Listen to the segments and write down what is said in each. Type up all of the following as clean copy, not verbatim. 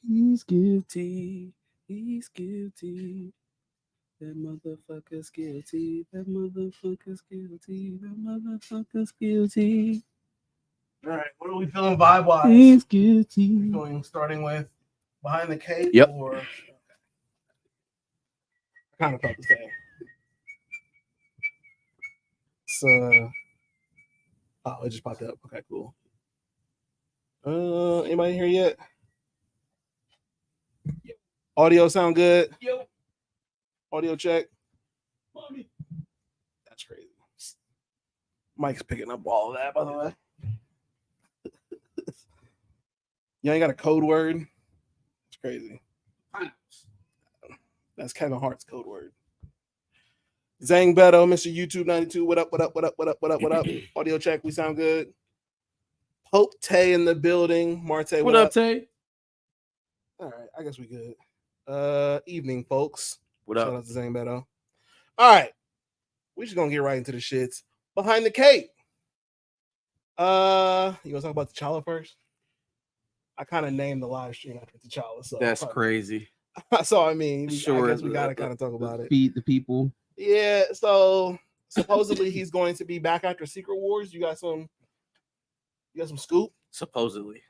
He's guilty. He's guilty. That motherfucker's guilty. That motherfucker's guilty. That motherfucker's guilty. All right, what are we feeling vibe wise? He's guilty. We're going starting with Behind the Cape Yep. or I kind of felt the same. So, oh, it just popped up. Okay, cool. Anybody here yet? Audio sound good? Yo. Audio check. That's crazy. Mike's picking up all of that, by the way. You ain't got a code word. It's crazy. That's Kevin Hart's code word. Zang Beto, Mr. YouTube 92. What up, what up, what up, what up, what up, what up? Audio check, we sound good. Pope Tay in the building. Marte, What up, Tay? All right, I guess we good. Evening, folks. What up? Shout out to Zang Beto. All right. We just gonna get right into the shits. Behind the Cape. You wanna talk about the CHALLA first? I kind of named the live stream after the CHALLA, so That's crazy. so I mean, Sure, I guess we gotta kind of talk about it. Feed the people. Yeah, so supposedly he's going to be back after Secret Wars. You got some scoop? Supposedly,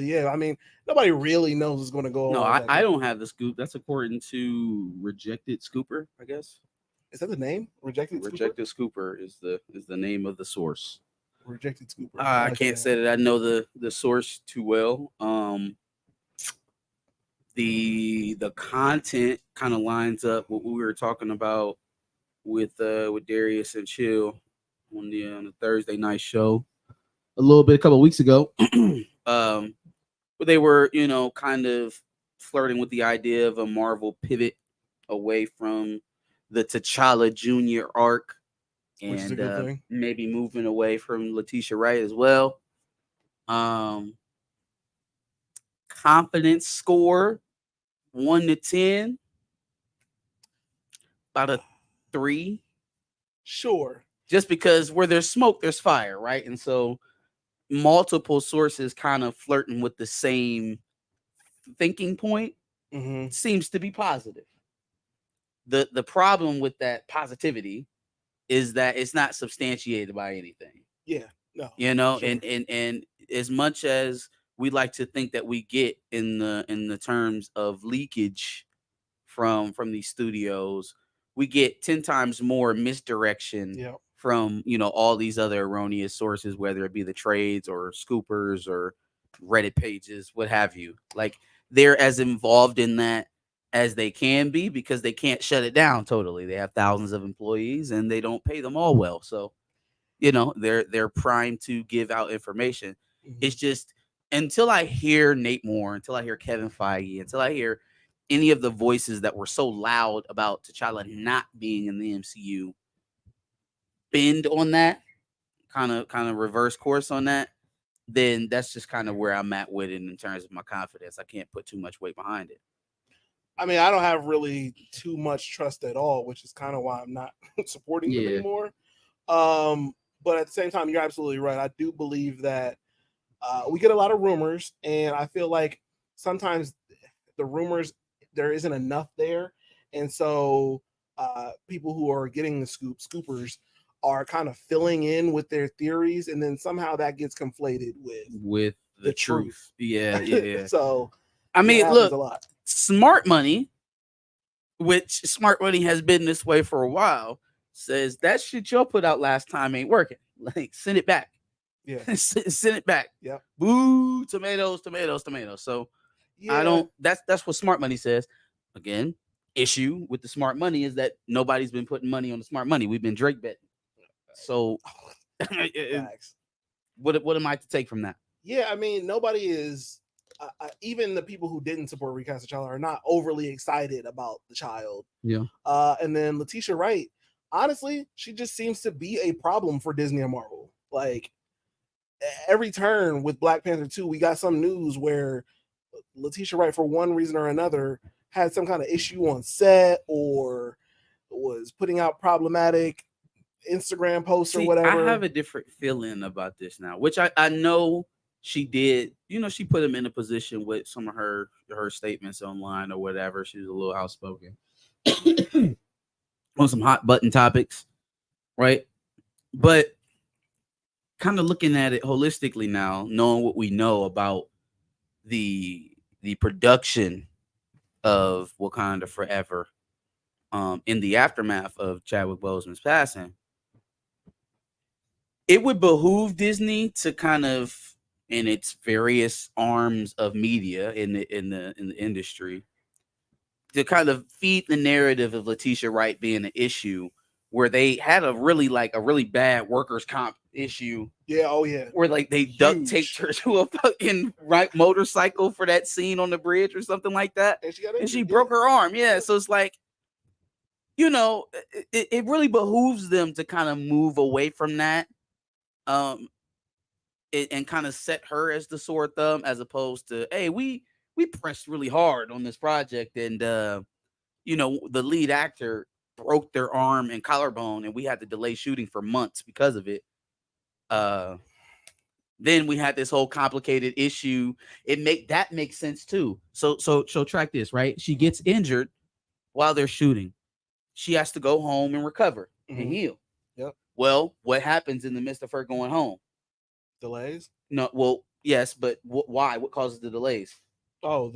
yeah. I mean, nobody really knows what's going to go on. No, I don't have the scoop. That's according to Rejected Scooper, I guess. Is that the name? Rejected Scooper is the name of the source. Rejected Scooper. I can't say that I know the source too well. The content kind of lines up what we were talking about with Darius and Chill on the Thursday night show a couple of weeks ago. Where they were, kind of flirting with the idea of a Marvel pivot away from the T'Challa Jr. arc and maybe moving away from Letitia Wright as well. Confidence score 1 to 10, about a 3. Sure. Just because where there's smoke, there's fire, right? And so multiple sources kind of flirting with the same thinking point seems to be positive. The problem with that positivity is that it's not substantiated by anything. Yeah, no. Sure. and as much as we like to think that we get in the terms of leakage from these studios, we get 10 times more misdirection from all these other erroneous sources, whether it be the trades or scoopers or Reddit pages, what have you. Like, they're as involved in that as they can be because they can't shut it down totally. They have thousands of employees and they don't pay them all well. So, they're primed to give out information. It's just until I hear Nate Moore, until I hear Kevin Feige, until I hear any of the voices that were so loud about T'Challa not being in the MCU bend on that, kind of reverse course on that, then that's just kind of where I'm at with it in terms of my confidence. I can't put too much weight behind it. I mean, I don't have really too much trust at all, which is kind of why I'm not supporting them anymore. But at the same time, you're absolutely right. I do believe that we get a lot of rumors, and I feel like sometimes the rumors, there isn't enough there. And so people who are getting the scoopers are kind of filling in with their theories, and then somehow that gets conflated with the truth. Yeah. So, I mean, look, Smart Money, which Smart Money has been this way for a while, says that shit y'all put out last time ain't working. Like, send it back. Yeah. Send it back. Yeah. Boo, tomatoes. So I don't, that's what Smart Money says. Again, issue with the Smart Money is that nobody's been putting money on the Smart Money. We've been Drake betting. So what am I to take from that? Yeah, I mean, nobody is, even the people who didn't support Recast T'Challa are not overly excited about the child. Yeah. And then Letitia Wright, honestly, she just seems to be a problem for Disney and Marvel. Like, every turn with Black Panther 2, we got some news where Letitia Wright, for one reason or another, had some kind of issue on set or was putting out problematic Instagram posts or whatever. I have a different feeling about this now, which I know she did, she put him in a position with some of her statements online or whatever. She was a little outspoken on some hot button topics, right? But kind of looking at it holistically now, knowing what we know about the production of Wakanda Forever, in the aftermath of Chadwick Boseman's passing, it would behoove Disney to kind of, in its various arms of media in the industry, to kind of feed the narrative of Letitia Wright being an issue, where they had a really bad workers' comp issue. Yeah, oh yeah. Where like they duct taped her to a fucking motorcycle for that scene on the bridge or something like that. And she broke her arm. Yeah. So it's like, it really behooves them to kind of move away from that. And kind of set her as the sore thumb, as opposed to, hey, we pressed really hard on this project, and the lead actor broke their arm and collarbone, and we had to delay shooting for months because of it. Then we had this whole complicated issue. That makes sense too. So track this, right? She gets injured while they're shooting. She has to go home and recover and heal. Yep. Well, what happens in the midst of her going home? Delays? No, well, yes, but why? What causes the delays? Oh,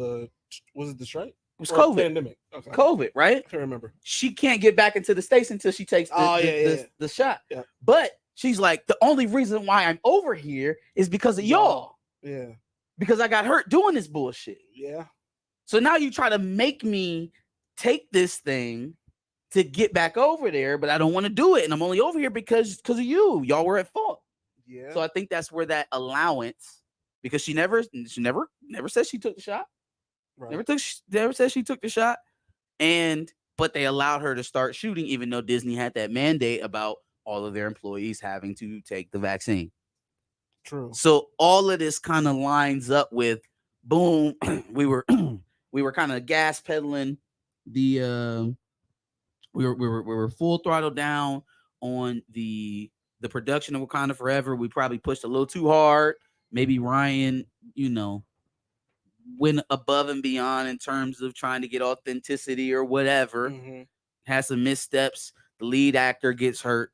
was it the strike? It was COVID. Pandemic. Okay. COVID, right? I can't remember. She can't get back into the States until she takes the shot. Yeah. But she's like, the only reason why I'm over here is because of y'all. Yeah. Because I got hurt doing this bullshit. Yeah. So now you try to make me take this thing to get back over there, but I don't want to do it. And I'm only over here because of you. Y'all were at fault. Yeah. So I think that's where that allowance, because she never said she took the shot. Right. Never said she took the shot. But they allowed her to start shooting, even though Disney had that mandate about all of their employees having to take the vaccine. True. So all of this kind of lines up with, boom, we were kind of gas pedaling the we were full throttle down on the production of Wakanda Forever. We probably pushed a little too hard. Maybe Ryan, went above and beyond in terms of trying to get authenticity or whatever. Has some missteps. The lead actor gets hurt.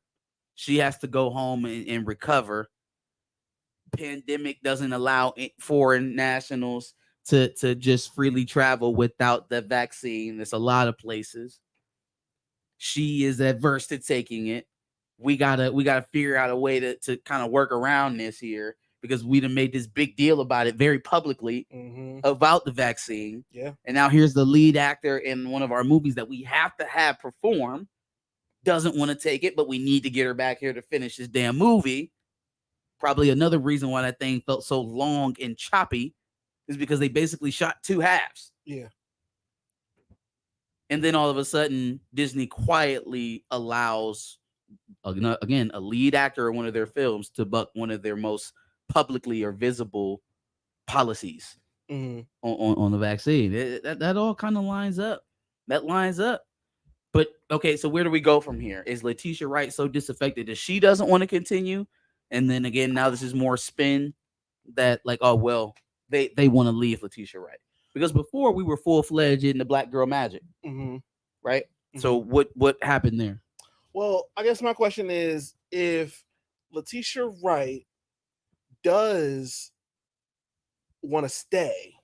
She has to go home and recover. Pandemic doesn't allow foreign nationals to just freely travel without the vaccine. There's a lot of places. She is adverse to taking it. We gotta figure out a way to kind of work around this here, because we done made this big deal about it very publicly about the vaccine. Yeah. And now here's the lead actor in one of our movies that we have to have perform, doesn't want to take it, but we need to get her back here to finish this damn movie. Probably another reason why that thing felt so long and choppy is because they basically shot two halves. Yeah. And then all of a sudden, Disney quietly allows, again, a lead actor in one of their films to buck one of their most publicly or visible policies on the vaccine. That all kind of lines up. That lines up. But okay, so where do we go from here? Is Letitia Wright so disaffected that she doesn't want to continue? And then again, now this is more spin that like, oh well, they want to leave Letitia Wright. Because before we were full-fledged in the Black Girl Magic, right? So what happened there? Well, I guess my question is, if Letitia Wright does want to stay,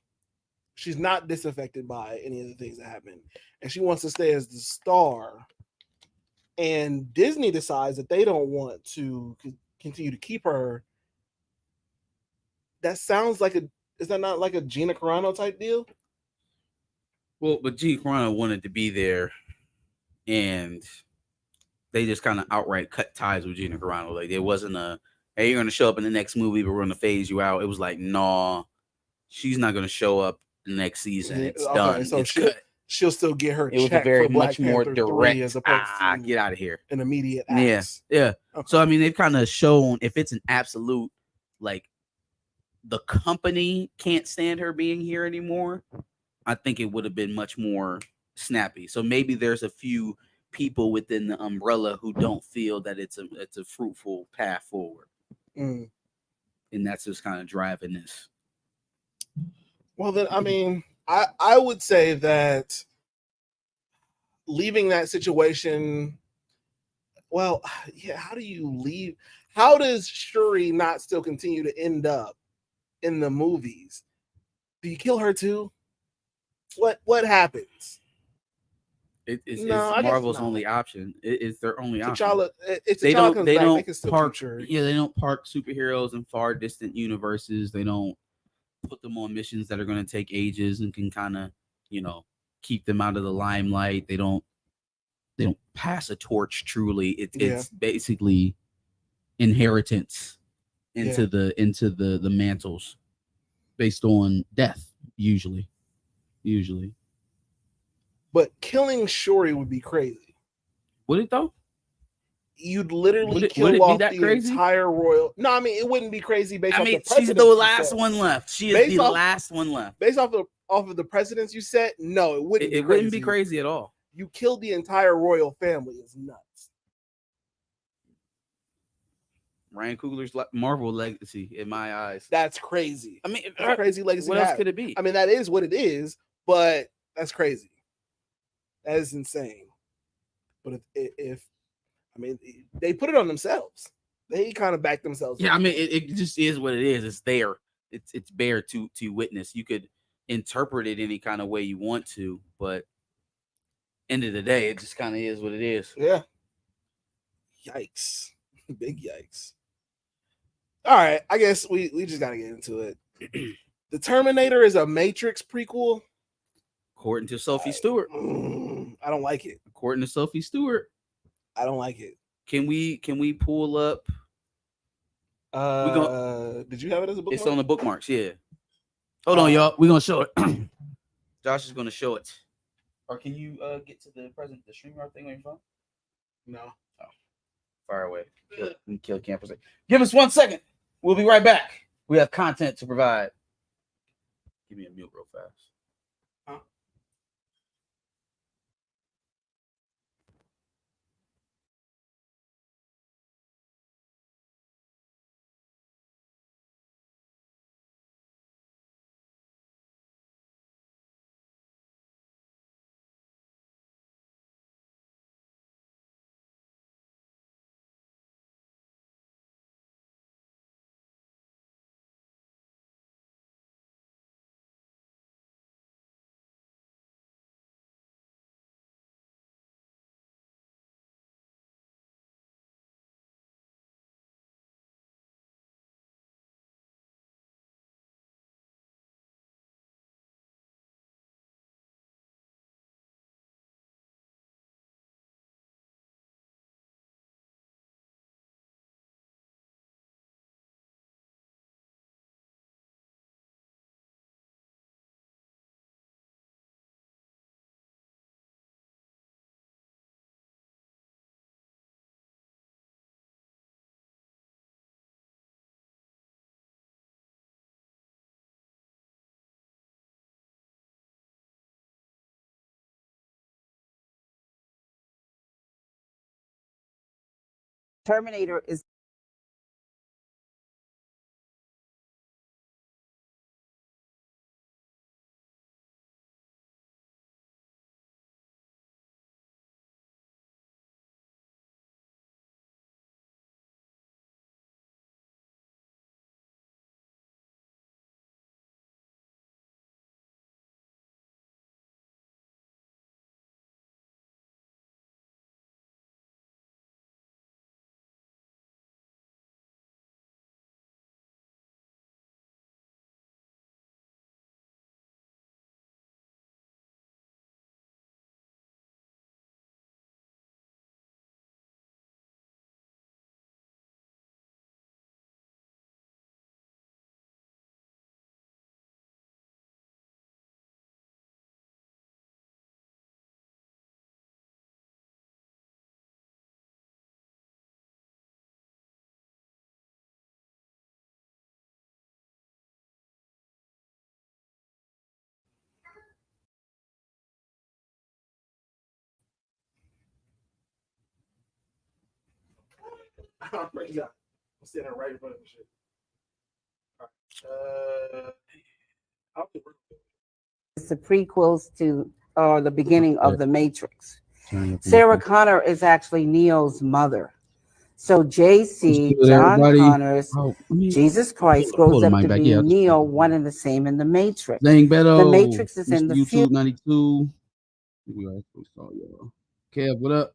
she's not disaffected by any of the things that happen, and she wants to stay as the star, and Disney decides that they don't want to continue to keep her, that sounds like is that not like a Gina Carano type deal? Well, but Gina Carano wanted to be there, and they just kind of outright cut ties with Gina Carano. Like, there wasn't a, hey, you're going to show up in the next movie, but we're going to phase you out. It was like, nah, she's not going to show up the next season. It's done. So it's she'll still get her. It was a very much more direct. As opposed to get out of here. An immediate axe. Yeah. Okay. So I mean, they've kind of shown, if it's an absolute, like, the company can't stand her being here anymore, I think it would have been much more snappy. So maybe there's a few people within the umbrella who don't feel that it's a fruitful path forward. and that's just kind of driving this. Well, then, I mean, I would say that leaving that situation, well, yeah, how do you leave? How does Shuri not still continue to end up in the movies? Do you kill her too? What happens? It's No, I guess Marvel's not. only option. It's their only option. T'Challa, if They T'Challa don't comes they back, they don't can still keep park Shuri. yeah, they don't park superheroes in far distant universes. They don't put them on missions that are going to take ages and can kind of, you know, keep them out of the limelight. They don't pass a torch truly. Yeah, It's basically inheritance yeah. into the mantles based on death usually. But killing Shuri would be crazy. Would it though? You'd literally Would kill it be off that the crazy? entire royal. No, I mean it wouldn't be crazy based I off the mean, she's the precedents you last set. one left. She is Based the off last one left. based off of the precedents you set. No, it wouldn't be It crazy. wouldn't be crazy at all. You killed the entire royal family is nuts. Ryan Coogler's Marvel legacy in my eyes. That's crazy. I mean, That's a crazy legacy. what to else have. could it be? I mean, that is what it is, but that's crazy. That is insane. But if I mean, they put it on themselves. They kind of back themselves. Yeah, I mean, it just is what it is. It's there. It's bare to witness. You could interpret it any kind of way you want to, but end of the day, it just kind of is what it is. Yeah. Yikes. Big yikes. All right, I guess we just gotta get into it. The Terminator is a Matrix prequel. According to Sophie Stewart. I don't like it. According to Sophie Stewart. I don't like it. Can we pull up? Did you have it as a bookmark? It's on the bookmarks, yeah. Hold on, y'all. We're gonna show it. Josh is gonna show it. Or can you get to the StreamYard thing on your phone? No. Oh. Far away. Kill campers. Give us 1 second. We'll be right back. We have content to provide. Give me a mute real fast. Huh? Terminator is I'm standing right in front of the shit. It's the prequels to or the beginning Okay. of the Matrix. Turn up Sarah my- Connor is actually Neo's mother. So What's JC, good, John everybody? Connor's Oh, I mean, Jesus Christ, hold grows the up mic to back. be Yeah, I'll just Neo, one and the same in the Matrix. Dang The Beto. Matrix is in Mr. the YouTube 92. We saw y'all. Kev, what up?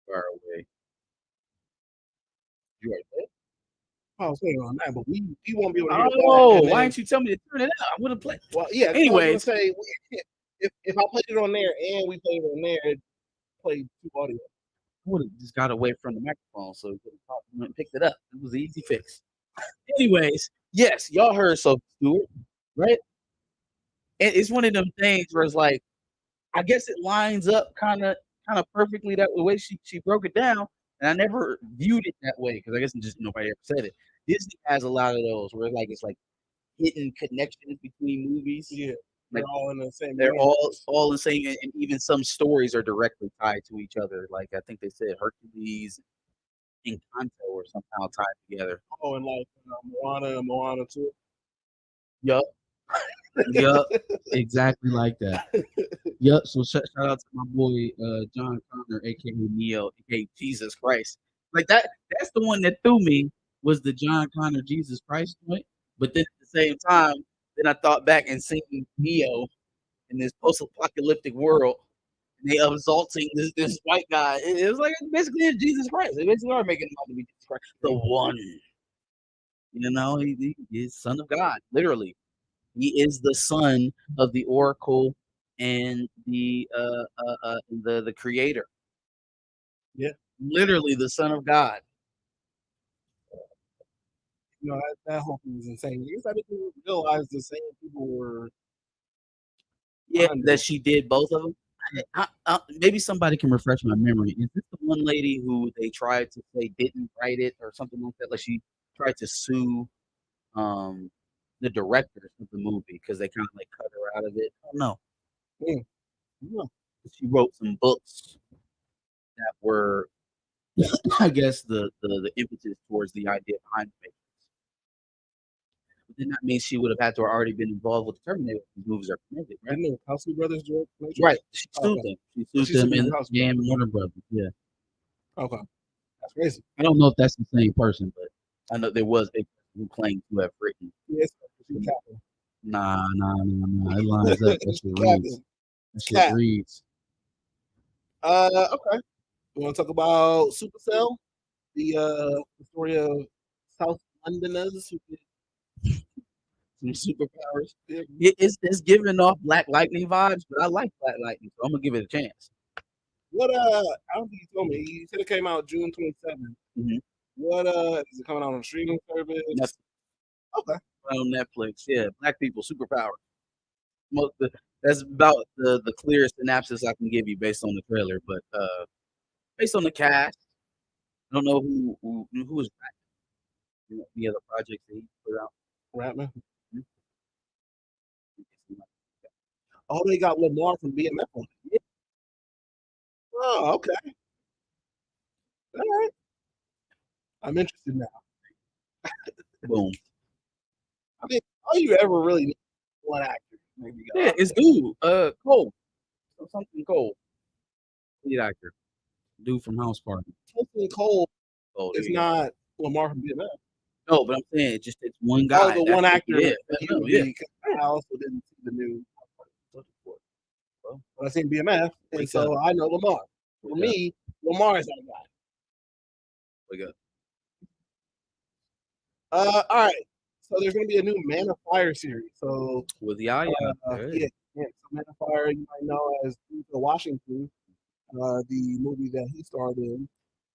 Far away. You right there? I was waiting on that, but we won't be able to hear that. Oh, And why then, didn't you tell me to turn it out? I would have played. well, yeah. I was Anyways, gonna say if I played it on there and we played it on there, it played two audio. I would have just got away from the microphone so it went and picked it up. It was an easy fix. Anyways, yes, y'all heard Sophie Stewart, right? And it's one of them things where it's like, I guess it lines up kind of perfectly that way she broke it down, and I never viewed it that way because I guess just nobody ever said it. Disney has a lot of those where it's like hidden connections between movies. Yeah, Like they're all in the same. they're universe. all the same, and even some stories are directly tied to each other. Like I think they said Hercules and Encanto are somehow tied together. Oh, and like Moana and Moana too. Yup. Yup. Exactly like that. Yep. So shout out to my boy John Connor, aka Neo, aka Jesus Christ. Like that's the one that threw me was the John Connor Jesus Christ joint. But then at the same time, then I thought back and seeing Neo in this post-apocalyptic world, and they exalting this white guy. It was like basically it's Jesus Christ. They basically are making him out to be Jesus Christ, the one. You know, he's Son of God, literally. He is the son of the Oracle and the Creator. Yeah. Literally the Son of God. That whole thing was insane. I guess I didn't realize the same people were. Yeah, that she did both of them. Maybe somebody can refresh my memory. Is this the one lady who they tried to say didn't write it or something like that? Like she tried to sue um the directors of the movie because they kind of like cut her out of it. I don't know. Yeah. She wrote some books that were, I guess, the impetus towards the idea behind the Matrix. But then that means she would have had to have already been involved with the Terminator. These movies are connected, right? Didn't the Kelsey brothers direct Matrix? Right. She sued Okay. them. She She sued them sued in the House and Brothers. Warner Brothers. Yeah. Okay, that's crazy. I don't know if that's the same person, but I know there was a person who claimed to have written. Yes, she's capping. nah. It lines up. That She's shit reads. capping. That shit Cap. reads. Okay. We want to talk about Supercell, the story of South Londoners who get Some superpowers. It's giving off Black Lightning vibes, but I like Black Lightning, so I'm gonna give it a chance. what. I don't think you told me. You said it came out June 27th. Mhm. What is it coming out on a streaming service? Netflix. Okay. On Netflix, yeah. Black people superpowers. That's about the clearest synopsis I can give you based on the trailer, but based on the cast, I don't know who is back. You know, the other projects that he put out. Ratman. Mhm. Oh, they got Lamar from BMF on it. Oh, okay. All right. I'm interested now. Boom. I mean, all you ever really need is one actor. Maybe Yeah, it's dude. Cole. Something Cole. Lead actor. Dude from House Party. Tolkien Cole Oh, is not Lamar from BMF. no, but I'm saying it's one Oh, guy. the That's one it. actor. Yeah, that I you know, would yeah. be, 'cause I also didn't see the new. But I seen BMF, and Wake so I know Lamar. For Wake up. me, Lamar is that guy. Wake up. All right. So there's going to be a new Man of Fire series. So With Yaya. yeah. So Man of Fire, you might know as Denzel Washington, the movie that he starred in.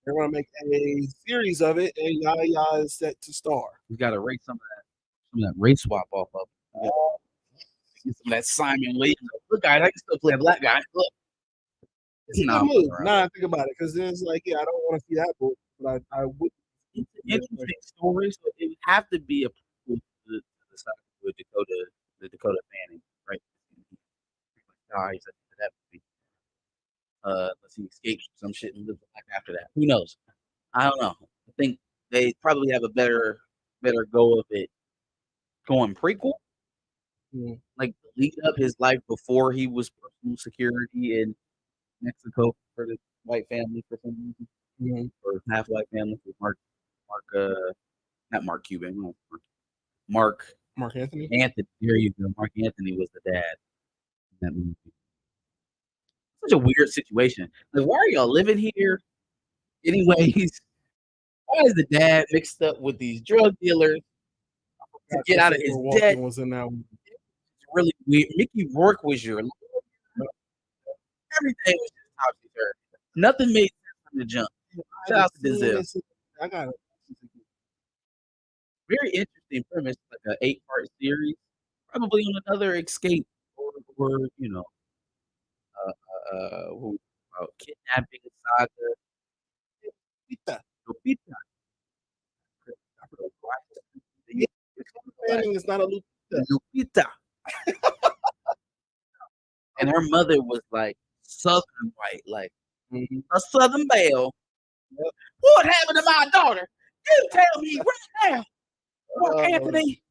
They're going to make a series of it, and Yaya is set to star. We gotta rate some of that race swap off of. Get some of that Simon Williams. Look, guys, I can still play a black guy. Look. It's a good move. Now I think about it, because it's like, yeah, I don't want to see that book, but I would. It's an interesting story, so it would have to be a prequel to the side with the Dakota Fanning, right? Guys, that movie. He escapes some shit and lives life after that. Who knows? I don't know. I think they probably have a better go of it going prequel, Mm, like lead up his life before he was personal security in Mexico for the white family for some reason, mm. or half white family for not Mark Cuban, no, Mark Mark Anthony. Anthony. There you go. Mark Anthony was the dad in that movie. Such a weird situation. Like, why are y'all living here? Anyways, why is the dad mixed up with these drug dealers to get out of his Christopher debt? Walken was in that one. It's really weird. Mickey Rourke was your everything was just topsy turvy. Nothing made sense from the jump. I Shout haven't out to seen Denzel. this. I got it. Very interesting premise, like an 8-part series. Probably on another escape or what we talk about kidnapping saga. Lupita. Lupita. Yeah, Fanning is not a Lupita. Lupita. And her mother was like Southern white, like Mhm. a Southern belle. Yep. What happened to my daughter? You tell me right now, Mark Anthony.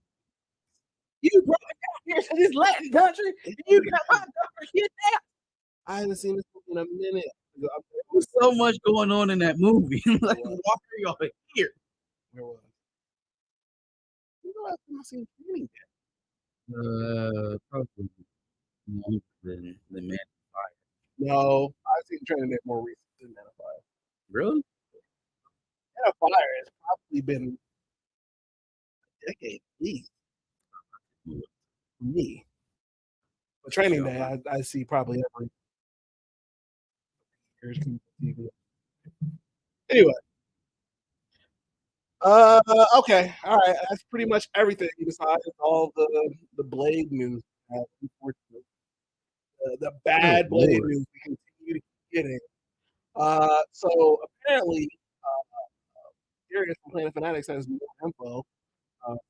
You brought me down here to this Latin country, and you got my daughter kidnapped. I haven't seen this movie in a minute. There's so much going on in that movie. Like, why are y'all here? Where was it? You know, I've not seen Fanning Probably the Man of Fire. No, I've seen Training Day more recent than Man of Fire. Really? Man of Fire has probably been a decade at least for me. But Training Day, I see probably every year's TV. Anyway, okay, all right. That's pretty much everything besides all the Blade news. Unfortunately, the bad Blade news we continue to keep getting. So apparently, Darius from Planet Fanatics has more info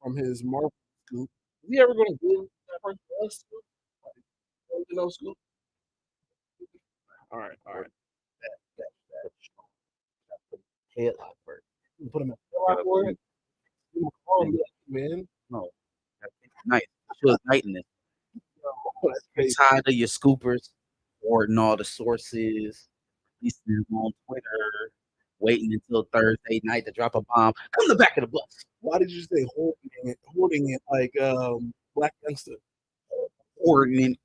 from his Marvel scoop. Is he ever going to do that part for us? Like, no scoop. All right, all right. Headlock first. You put him in the for it. You call him, man. No, nice. She was night in this. Oh, that's crazy. Tired of your scoopers, ordering all the sources, listing them on Twitter, waiting until Thursday night to drop a bomb. Come to the back of the bus. Why did you say holding it like Black Youngster? Hoarding.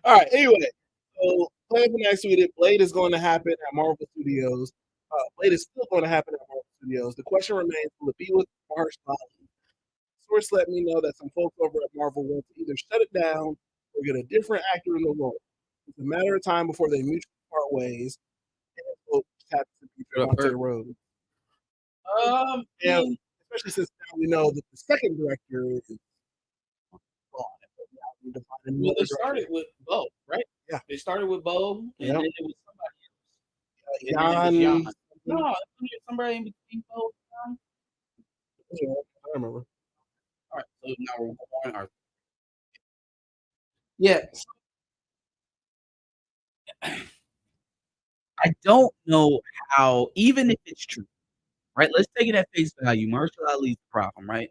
All right. Anyway, so Planet Fanatics tweeted Blade is going to happen at Marvel Studios. Blade is still going to happen at Marvel Studios. The question remains: will it be with Mahershala Ali? Source let me know that some folks over at Marvel want to either shut it down or get a different actor in the role. It's a matter of time before they mutually part ways. And folks have to be Devontae Rhodes. And especially since now we know that the second director is gone. Well, they started with Bo, right? Yeah. They started with Bo, and then it was somebody else. Jan. No, somebody in between Bo and Jan. I remember. All right, so now we're going our. Yeah. I don't know how, even if it's true, right? Let's take it at face value. Marshall Ali's the problem, right?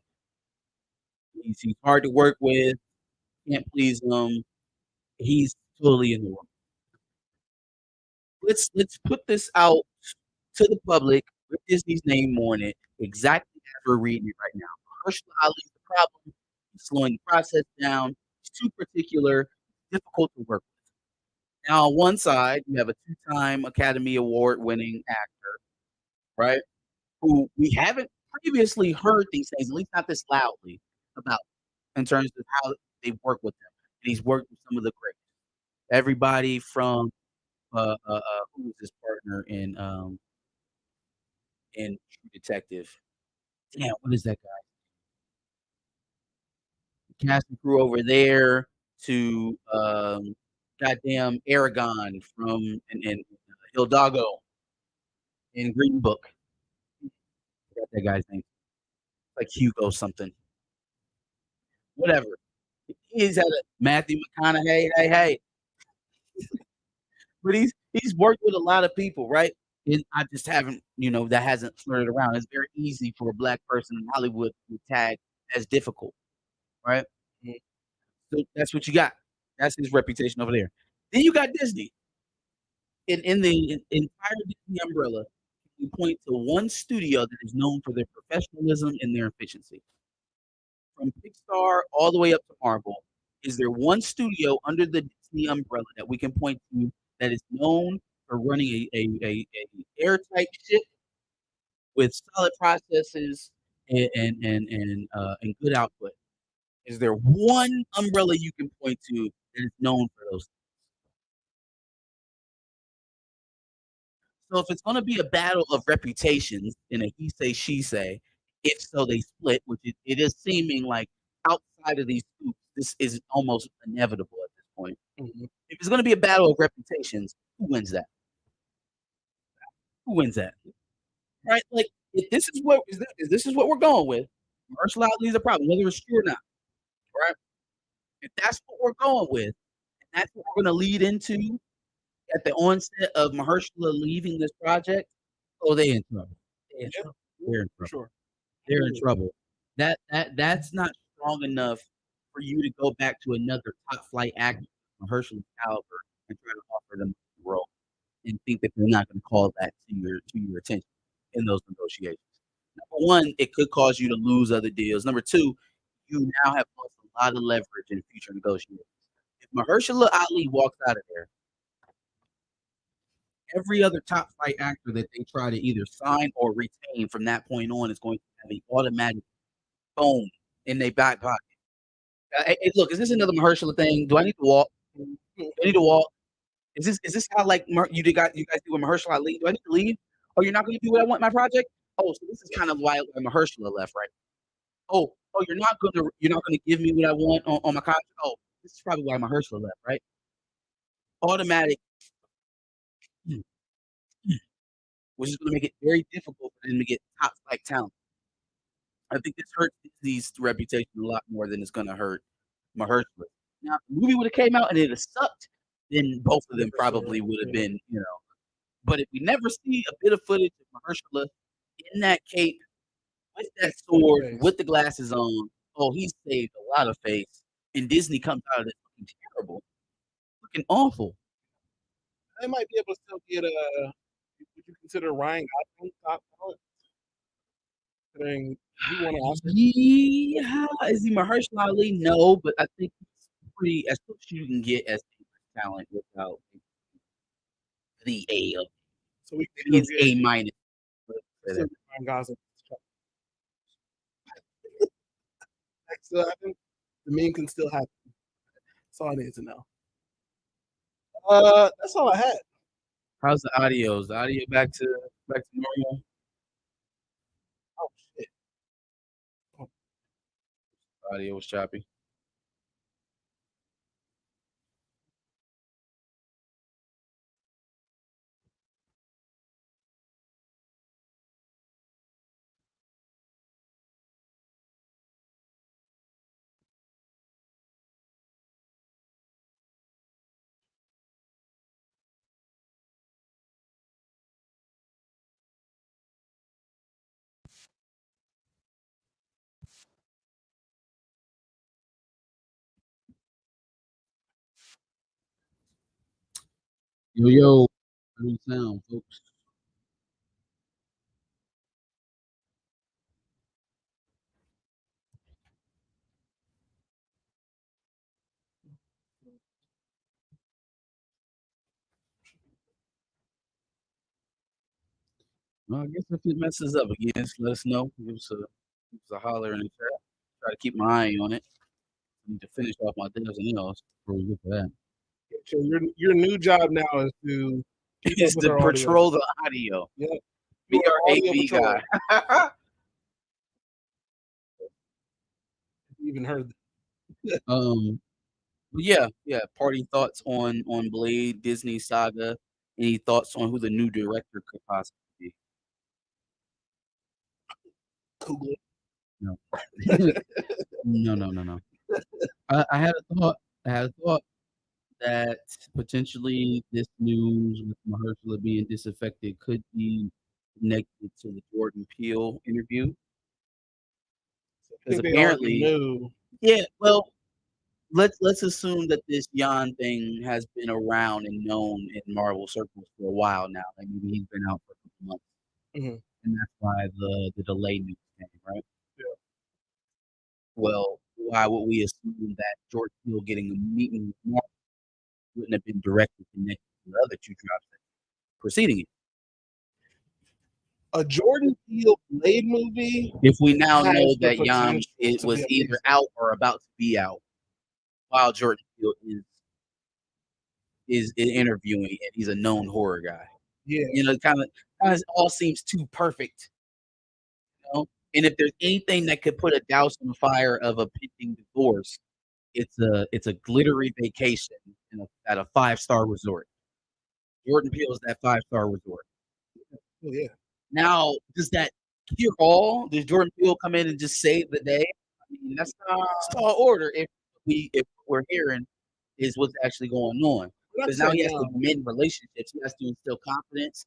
He's hard to work with, can't please him. He's totally in the wrong. Let's put this out to the public with Disney's name on it, exactly as we're reading it right now. Marshall Ali's the problem. He's slowing the process down. He's too particular, difficult to work with. Now, on one side, you have a 2-time Academy Award winning actor, right? Who we haven't previously heard these things, at least not this loudly, about in terms of how they work with him. And he's worked with some of the greats. Everybody from who was his partner in True Detective? Damn, what is that guy? Cast and crew over there to goddamn Aragon from and Hildago in Green Book. I forgot that guy's name. Like Hugo something. Whatever. He's had a Matthew McConaughey. Hey, but he's worked with a lot of people, right? And I just haven't, that hasn't flirted around. It's very easy for a black person in Hollywood to be tagged as difficult, right? Mhm. So that's what you got. That's his reputation over there. Then you got Disney. In the entire Disney umbrella, you point to one studio that is known for their professionalism and their efficiency. From Pixar all the way up to Marvel, is there one studio under the Disney umbrella that we can point to that is known for running a airtight ship with solid processes and good output? Is there one umbrella you can point to that is known for those? So if it's gonna be a battle of reputations in a he say, she say, if so they split, which it is seeming like outside of these groups, this is almost inevitable at this point. Mhm. If it's gonna be a battle of reputations, who wins that? Who wins that? Right? Like, if this is what is what we're going with, Mahershala Ali is a problem, whether it's true or not, right? If that's what we're going with, and that's what we're gonna lead into at the onset of Mahershala leaving this project, oh, they in trouble. They in Yeah, trouble. yeah, They're in for trouble. sure. They're in trouble. That's not strong enough for you to go back to another top flight actor of Mahershala's caliber and try to offer them a role and think that they're not going to call that to your attention in those negotiations. Number one, it could cause you to lose other deals. Number two, you now have lost a lot of leverage in future negotiations. If Mahershala Ali walks out of there, every other top flight actor that they try to either sign or retain from that point on is going to have an automatic boom in their back pocket. Hey, look, is this another Mahershala thing? Do I need to walk? Do I need to walk? Is this how like you guys do with Mahershala Ali? Do I need to leave? Oh, you're not going to do what I want in my project? Oh, so this is kind of why Mahershala left, right? You're not gonna give me what I want on my contract. Oh, this is probably why Mahershala left, right? Automatic, which is gonna make it very difficult for them to get top flight talent. I think this hurts Disney's reputation a lot more than it's gonna hurt Mahershala. Now, if the movie would have came out and it had sucked, then both of them Different probably story. would have Yeah. been. But if we never see a bit of footage of Mahershala in that cape with that sword, Face. with the glasses on, oh, he saved a lot of face. And Disney comes out of this looking terrible, looking awful. They might be able to still get a. Would you consider Ryan Gosling top talent? Considering he won an Oscar. Yeah, is he Mahershala Ali? No, but I think he's pretty as close as you can get as talent without the A of So we can maybe still it's get A minus. Let's say that. Ryan Gosling. So I think the meme can still happen. That's all I need to know. That's all I had. How's the audio? Is the audio back to normal? Oh shit. Audio was choppy. Yo, how do you sound, folks? Well, I guess if it messes up again, just let us know. Give us a holler in the chat. Try to keep my eye on it. I need to finish off my devs and else before we get to that. So your new job now is to keep up Is with to our audio. patrol the audio. Yeah. Be You're our audio AV patrol. guy. You even heard. um, but yeah. Party thoughts on Blade Disney Saga. Any thoughts on who the new director could possibly be? Google. No. No. I had a thought. that potentially this news with Mahershala being disaffected could be connected to the Jordan Peele interview? I Because think they already apparently, knew. yeah. Well, let's assume that this Jan thing has been around and known in Marvel circles for a while now. Like maybe he's been out for a couple months, Hmm. and that's why the delay news came, right? Yeah. Well, why would we assume that Jordan Peele getting a meeting with Marvel wouldn't have been directly connected to the other two drops that preceding it? A Jordan Peele Blade movie If we now know has the that Jan potential it to be was either amazing. out or about to be out while Jordan Peele is interviewing and he's a known horror guy. Yeah, You know, kind of all seems too perfect, you know? And if there's anything that could put a douse on the fire of a pending divorce, it's a glittery vacation at a 5-star resort. Jordan Peele is that 5-star resort. oh, yeah. Now, does that cure all? Does Jordan Peele come in and just save the day? I mean, that's tall order if what we're hearing is what's actually going on. Not to Because now say he has to no. mend relationships. He has to instill confidence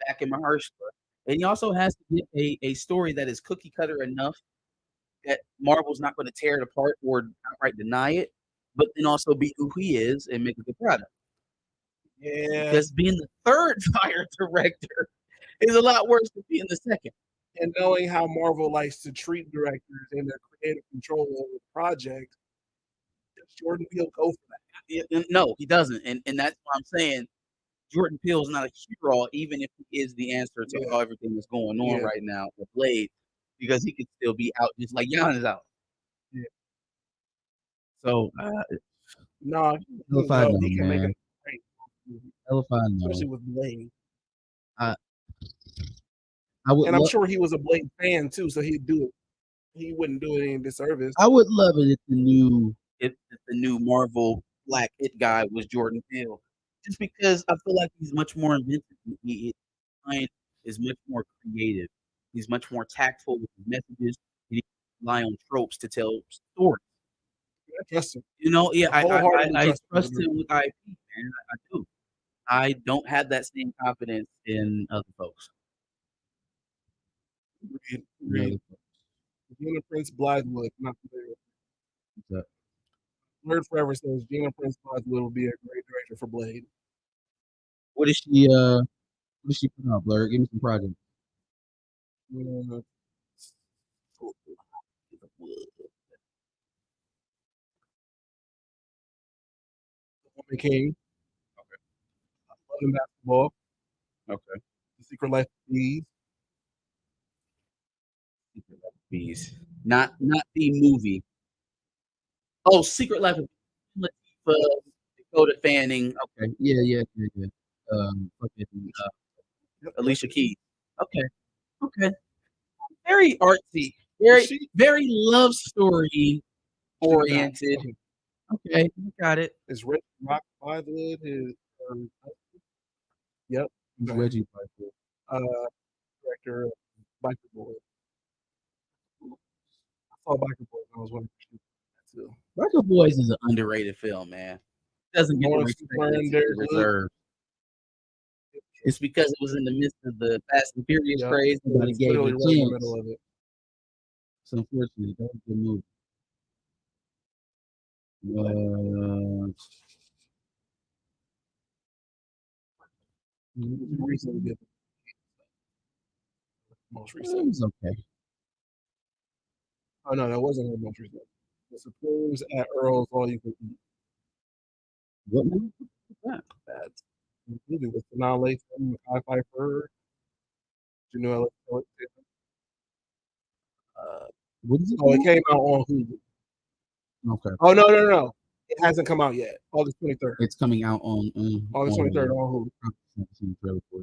back in Mahershala. And he also has to get a story that is cookie cutter enough that Marvel's not going to tear it apart or outright deny it, but then also be who he is and make a good product. Yeah, Because being the third fire director is a lot worse than being the second. and knowing how Marvel likes to treat directors and their creative control over the project, does Jordan Peele go for No, he doesn't, and that's why I'm saying Jordan Peele is not a hero, even if he is the answer to that? everything that's going on Yeah, right now with Blade, because he could still be out just like Jan is out. yeah. So, No, hell he if can I go. know, He can make a man. great movie, Hell if I know. especially with Blade. I I would And I'm love sure he was a Blade fan too, so he'd do it. He wouldn't do it any disservice. I would love it if the new Marvel Black It guy was Jordan Peele, just because I feel like he's much more inventive. His mind is much more creative. He's much more tactful with his messages. He doesn't rely on tropes to tell stories. I trust him. You know, yeah, I wholeheartedly I trust him. trust him with IP, man. I do. I don't have that same confidence in other folks. Read, In read. other folks. Gina Prince Blythewood, not familiar. So, Word Forever says Gina Prince Blythewood will be a great director for Blade. what is she? What is she putting out, Blur? Give me some projects. Uh, Woman King, London Basketball, Okay. The Secret Life of Bees. Secret Life of Bees. Not the movie. Oh, Secret Life of Latifah, Dakota Fanning. Okay. Yeah, yeah, yeah, yeah. Fucking, Yep, yep. Alicia Keys. Okay. Okay. Very artsy. Is Very, she? very love story She did not. oriented. Okay. Got it. Is Reggie Rock Blythewood his? Yep. Who's Okay. Reggie Piper? Director of Biker Boy. I saw Biker Boy when I was wondering if she was that too. Rocket Boys is an underrated film, man. It doesn't get the Lawrence respect Fishburne, Derek it Luke. deserves. It's because it was in the midst of the Fast and Furious Yep. craze. Nobody It's gave it literally a right in the chance. middle of it. So unfortunately, that was a good movie. Uh, Recently did the most it recent. was okay. Oh no, that wasn't her most recent. The Supremes at Earl's All You Can Eat. What movie? What's that? That's the movie with Sanaa Lathan, Mekhi Phifer, Janelle. What is it Oh, it called? came out on Hulu. Okay. Oh no, it hasn't come out yet. August 23rd. It's coming out on August 23rd on Hulu.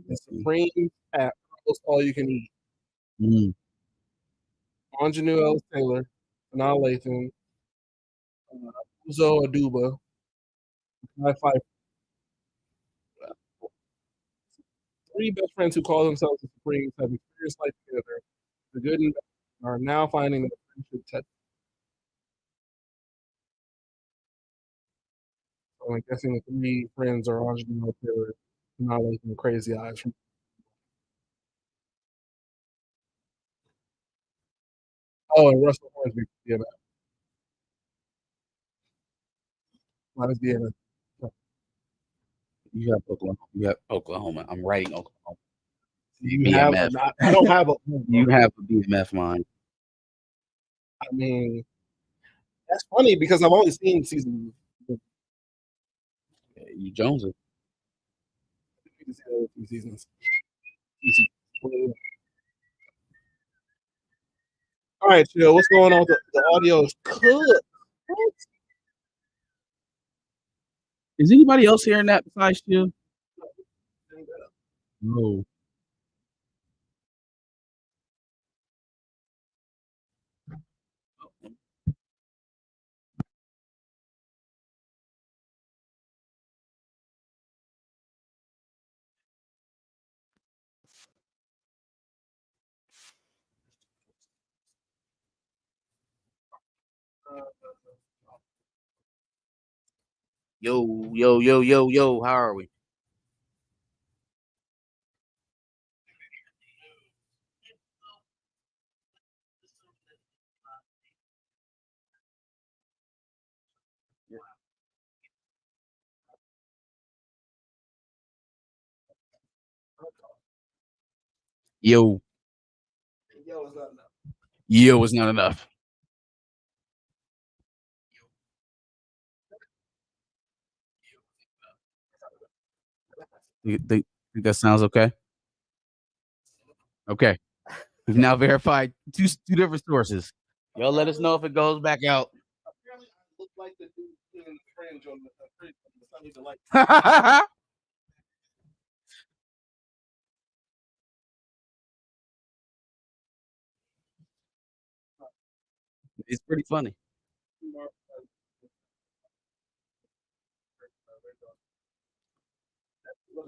The Supremes at Earl's All You Can Eat. Mm. Anjanou Ellis Taylor, Sanaa Lathan, Uzo Aduba, Mekhi Phifer. Three best friends who call themselves the Supremes have experienced life together. The good and bad are now finding their friendship tested. I'm guessing the 3 friends are all you know they're not making crazy eyes from. Oh, and Russell Hornsby, yeah, minus BMF. You have Oklahoma. You have Oklahoma. I'm writing Oklahoma. You have BMF. I don't have a. You have a BMF line. I mean, that's funny because I've only seen season. You Joneses. Seasons. All right, chill. What's going on? The audio is cooked. What? Is anybody else hearing that besides you? No. Yo, yo, yo, yo, yo. How are we? Yo. Yo, it's not enough. Yo is not enough. You think that sounds okay? Okay. We've now verified two different sources. Y'all let us know if it goes back out. Apparently, I look like the dude in the fringe on the fringe. I need to like. It's pretty funny.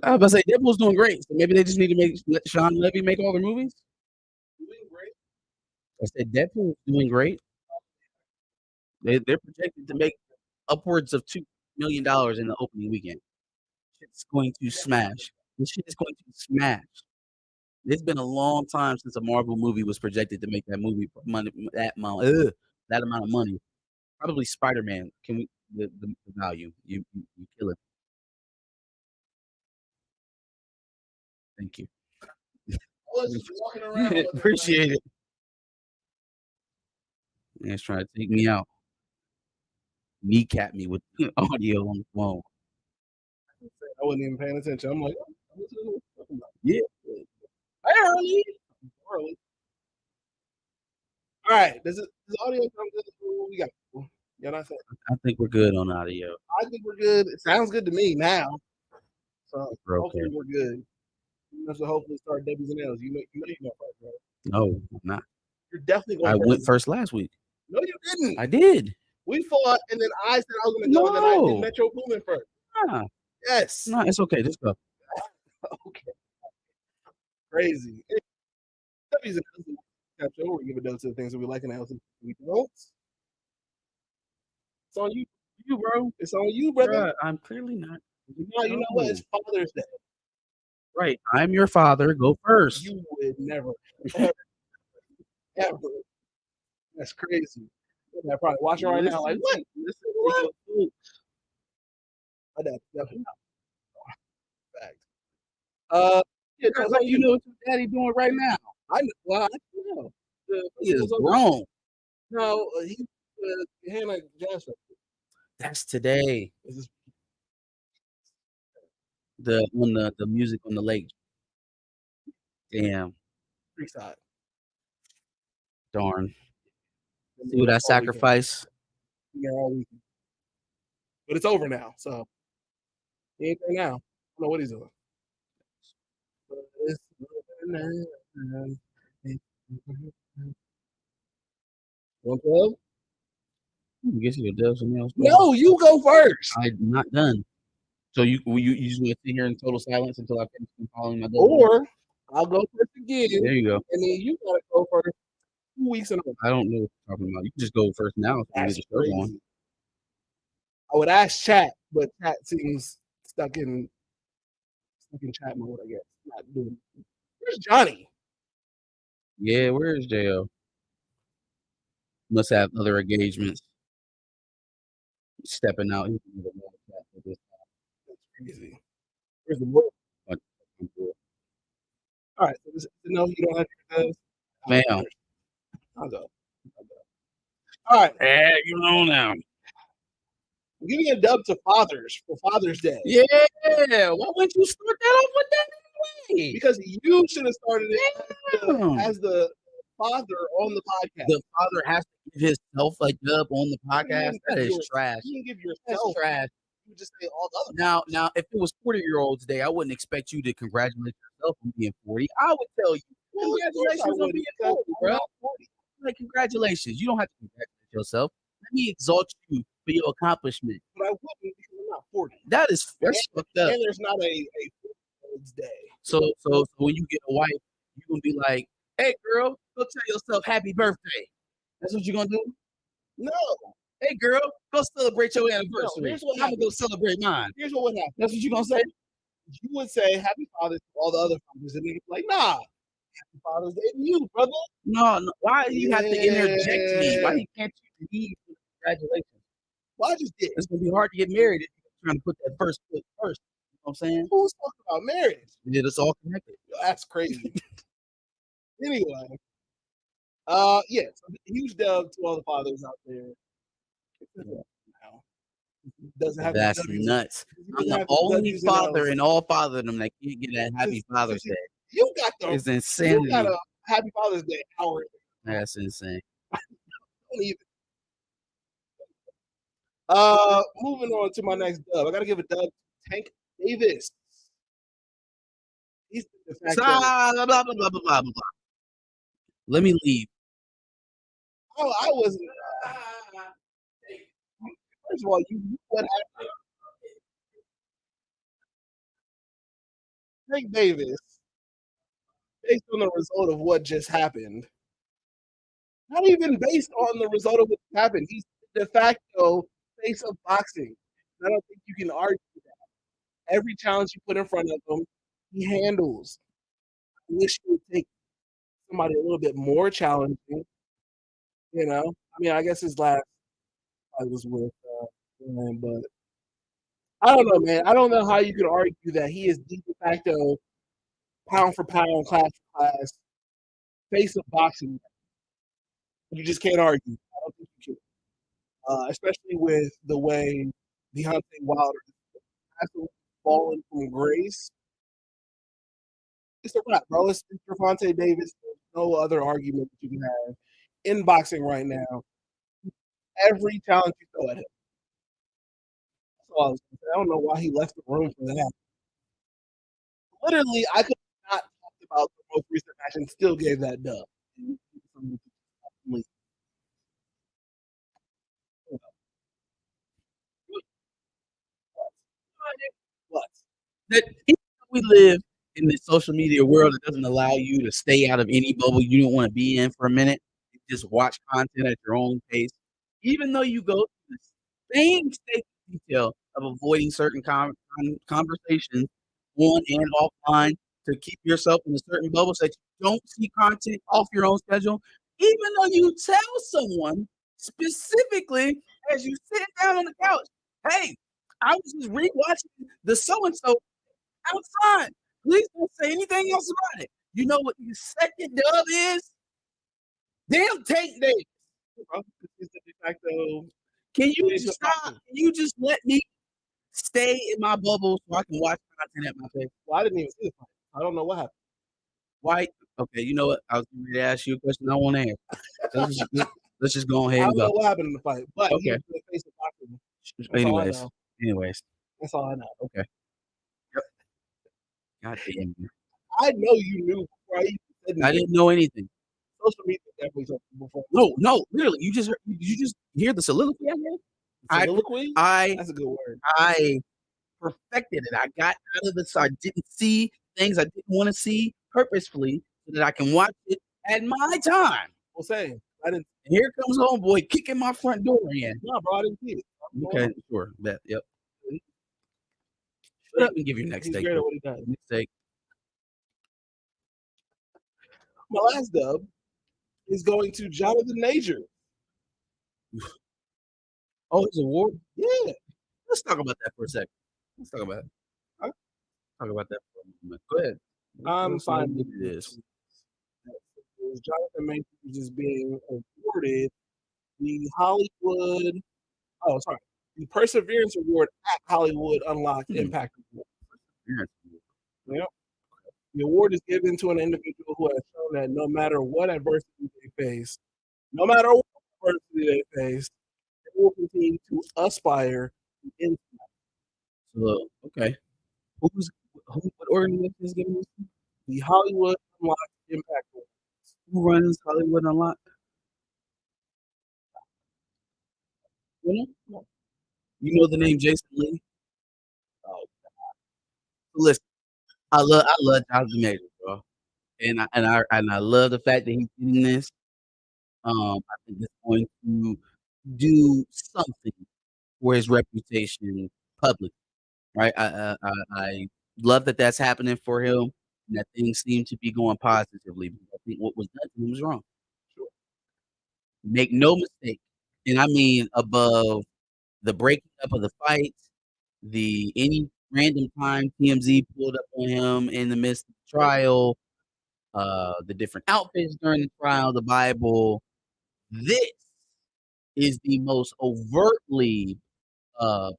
I was about to say Deadpool's doing great, so maybe they just need to let Sean Levy make all their movies. I said Deadpool's doing great. They're projected to make upwards of $2 million in the opening weekend. It's going to smash. This shit is going to smash. It's been a long time since a Marvel movie was projected to make that movie money that amount of money. Probably Spider-Man. Can we the value? You kill it. Thank you. Appreciate it. Man, it's trying to take me out. Kneecap me with audio on the phone. I wasn't even paying attention. I'm like, Yeah. early. Early. All right. This audio come good? What we got? You know what I'm saying? I think we're good on audio. I think we're good. It sounds good to me now. So We're hopefully okay. we're good. You have to hopefully start W's and L's. You know first, right? No, I'm not. You're definitely going I first. went first last week. No, you didn't. I did. We fought, and then I said I was going to go, and then I did Metro Boomin first. Nah. Yes. No, it's okay. Just go. Okay. Crazy. W's and L's. Capture. We give a dose to the things that we like and the else we don't. It's on you, bro. It's on you, brother. Bruh, I'm clearly not. You know what? It's Father's Day. Right. I'm your father. Go first. You would never, ever, ever. That's crazy. I'm probably watching right now. Like, what? Listen to your I definitely not. Fact. Yeah, folks. Like, you know what your daddy doing right now. I know. Well, I know. He is grown. No, he Hannah Jasper. That's today. The music on the lake. Damn. Creekside. Darn. See what I sacrifice? Yeah, all weekend. But it's over now, so he ain't there now. I don't know what he's doing. 112? I guess you do something else. No, you go first. I'm not done. So you just want to sit here in total silence until I finish calling my dad? Or I'll go first again. There you go. And then you gotta go first 2 weeks in a row. I don't know what you're talking about. You can just go first now. So That's we just go on. crazy. I would ask chat but chat seems stuck in chat mode. I guess not doing. Where's Johnny? Yeah, where is JL? Must have other engagements. Stepping out. That's crazy. Where's the boy? All right. So no, you don't have to. Ma'am. I'll go. All right. Hey, you know now. I'm giving a dub to fathers for Father's Day. Yeah. Why wouldn't you start that off with that anyway? Because you should have started it as the father on the podcast. The father has to give himself a dub on the podcast. That is trash. You can give That's yourself trash. You just say all the other. Now, if it was 40-year-olds day, I wouldn't expect you to congratulate yourself on being 40. I would tell you, congratulations on being 40, bro. Like, congratulations. You don't have to congratulate yourself. Let me exalt you for your accomplishment. But I wouldn't because I'm not 40. That's fucked up. And there's not a 40-year-old's day. So when you get a wife, you're gonna be like, hey girl, go tell yourself happy birthday. That's what you're gonna do? No. Hey girl, go celebrate your anniversary. No, here's what I'm gonna go celebrate mine. Here's what would happen. That's what you're gonna say? You would say happy Father's to all the other fathers, and they'd be like, nah, happy Father's Day to you, brother. No, why do you have to interject me? Why can't you leave with congratulations? Well, I just did. It's gonna be hard to get married if you're trying to put that first foot first. You know what I'm saying? Who's talking about marriage? Yeah, it's all connected. That's crazy. Anyway, yes, huge dub to all the fathers out there. Doesn't have That's nuts. I'm the only father in all father of them that can't get that happy Father's Day. You got the It's insanity. You got a happy Father's Day hour. That's insane. Don't even. Moving on to my next dub. I gotta give a dub to Tank Davis. He's the fact blah, blah, blah, blah, blah, blah, blah. Let me leave. Oh, I wasn't. First of all, you knew what happened. Tank Davis, based on the result of what just happened, not even based on the result of what happened, he's de facto face of boxing. I don't think you can argue that. Every challenge you put in front of him, he handles. I wish you would take somebody a little bit more challenging. You know, I mean, I guess his last fight was with Ryan, but I don't know, man. I don't know how you could argue that he is de facto, pound for pound, class for class, face of boxing. You just can't argue. I don't think you can. Especially with the way Deontay Wilder has fallen from grace. It's a wrap, bro. It's Gervonta Davis. There's no other argument that you can have in boxing right now. Every challenge you throw at him. That's all I was going to say. I don't know why he left the room for that. Literally, I could not talk about the most recent match and still gave that dub. What? That we live in this social media world that doesn't allow you to stay out of any bubble you don't want to be in for a minute. You just watch content at your own pace. Even though you go through the same state detail of avoiding certain conversations on and offline to keep yourself in a certain bubble so that you don't see content off your own schedule, even though you tell someone specifically as you sit down on the couch, hey, I was just rewatching the so-and-so outside. Please don't say anything else about it. You know what the second dub is? Damn Tank Davis. Can you just stop? Can you just let me stay in my bubble so I can watch content at my pace? Well, I didn't even see the fight. I don't know what happened. Why? Okay, you know what? I was going to ask you a question I won't answer. Let's just go ahead and go. I don't know what happened in the fight, but okay. he was the face of boxing. Anyways. That's all I know. Okay. Yep. God damn you. I know you knew before I even said anything. I didn't know anything. Social media definitely told me before. No, literally. You just hear the soliloquy I heard? Soliloquy? That's a good word. I perfected it. I got out of this. I didn't see things I didn't want to see purposefully so that I can watch it at my time. Well, same. I didn't. And here comes homeboy kicking my front door in. No, bro, I didn't see it. Okay, sure. Bet. Yep. Let me give you your next He's take. great at what he does. Next take. My last dub is going to Jonathan Major. Oh, his award. Yeah. Let's talk about that for a second. Let's talk about it. Huh? Talk about that for a moment. Go ahead. I'm Let's see how fine good with it is. Jonathan Major is being awarded the Hollywood. Oh, sorry. The Perseverance Award at Hollywood Unlocked Impact Award. Yep. The award is given to an individual who has shown that no matter what adversity they face, no matter what adversity they face, they will continue to aspire to inspire. So, okay. What organization is giving this? The Hollywood Unlocked Impact Award. Who runs Hollywood Unlocked? You know? You know the name Jason Lee? Oh, listen, I love Jonathan Majors, bro, and I love the fact that he's doing this. I think it's going to do something for his reputation public, right? I love that that's happening for him, and that things seem to be going positively. I think what was done to him was wrong. Make no mistake, and I mean above the breaking up of the fights, the any random time TMZ pulled up on him in the midst of the trial, the different outfits during the trial, the Bible. This is the most overtly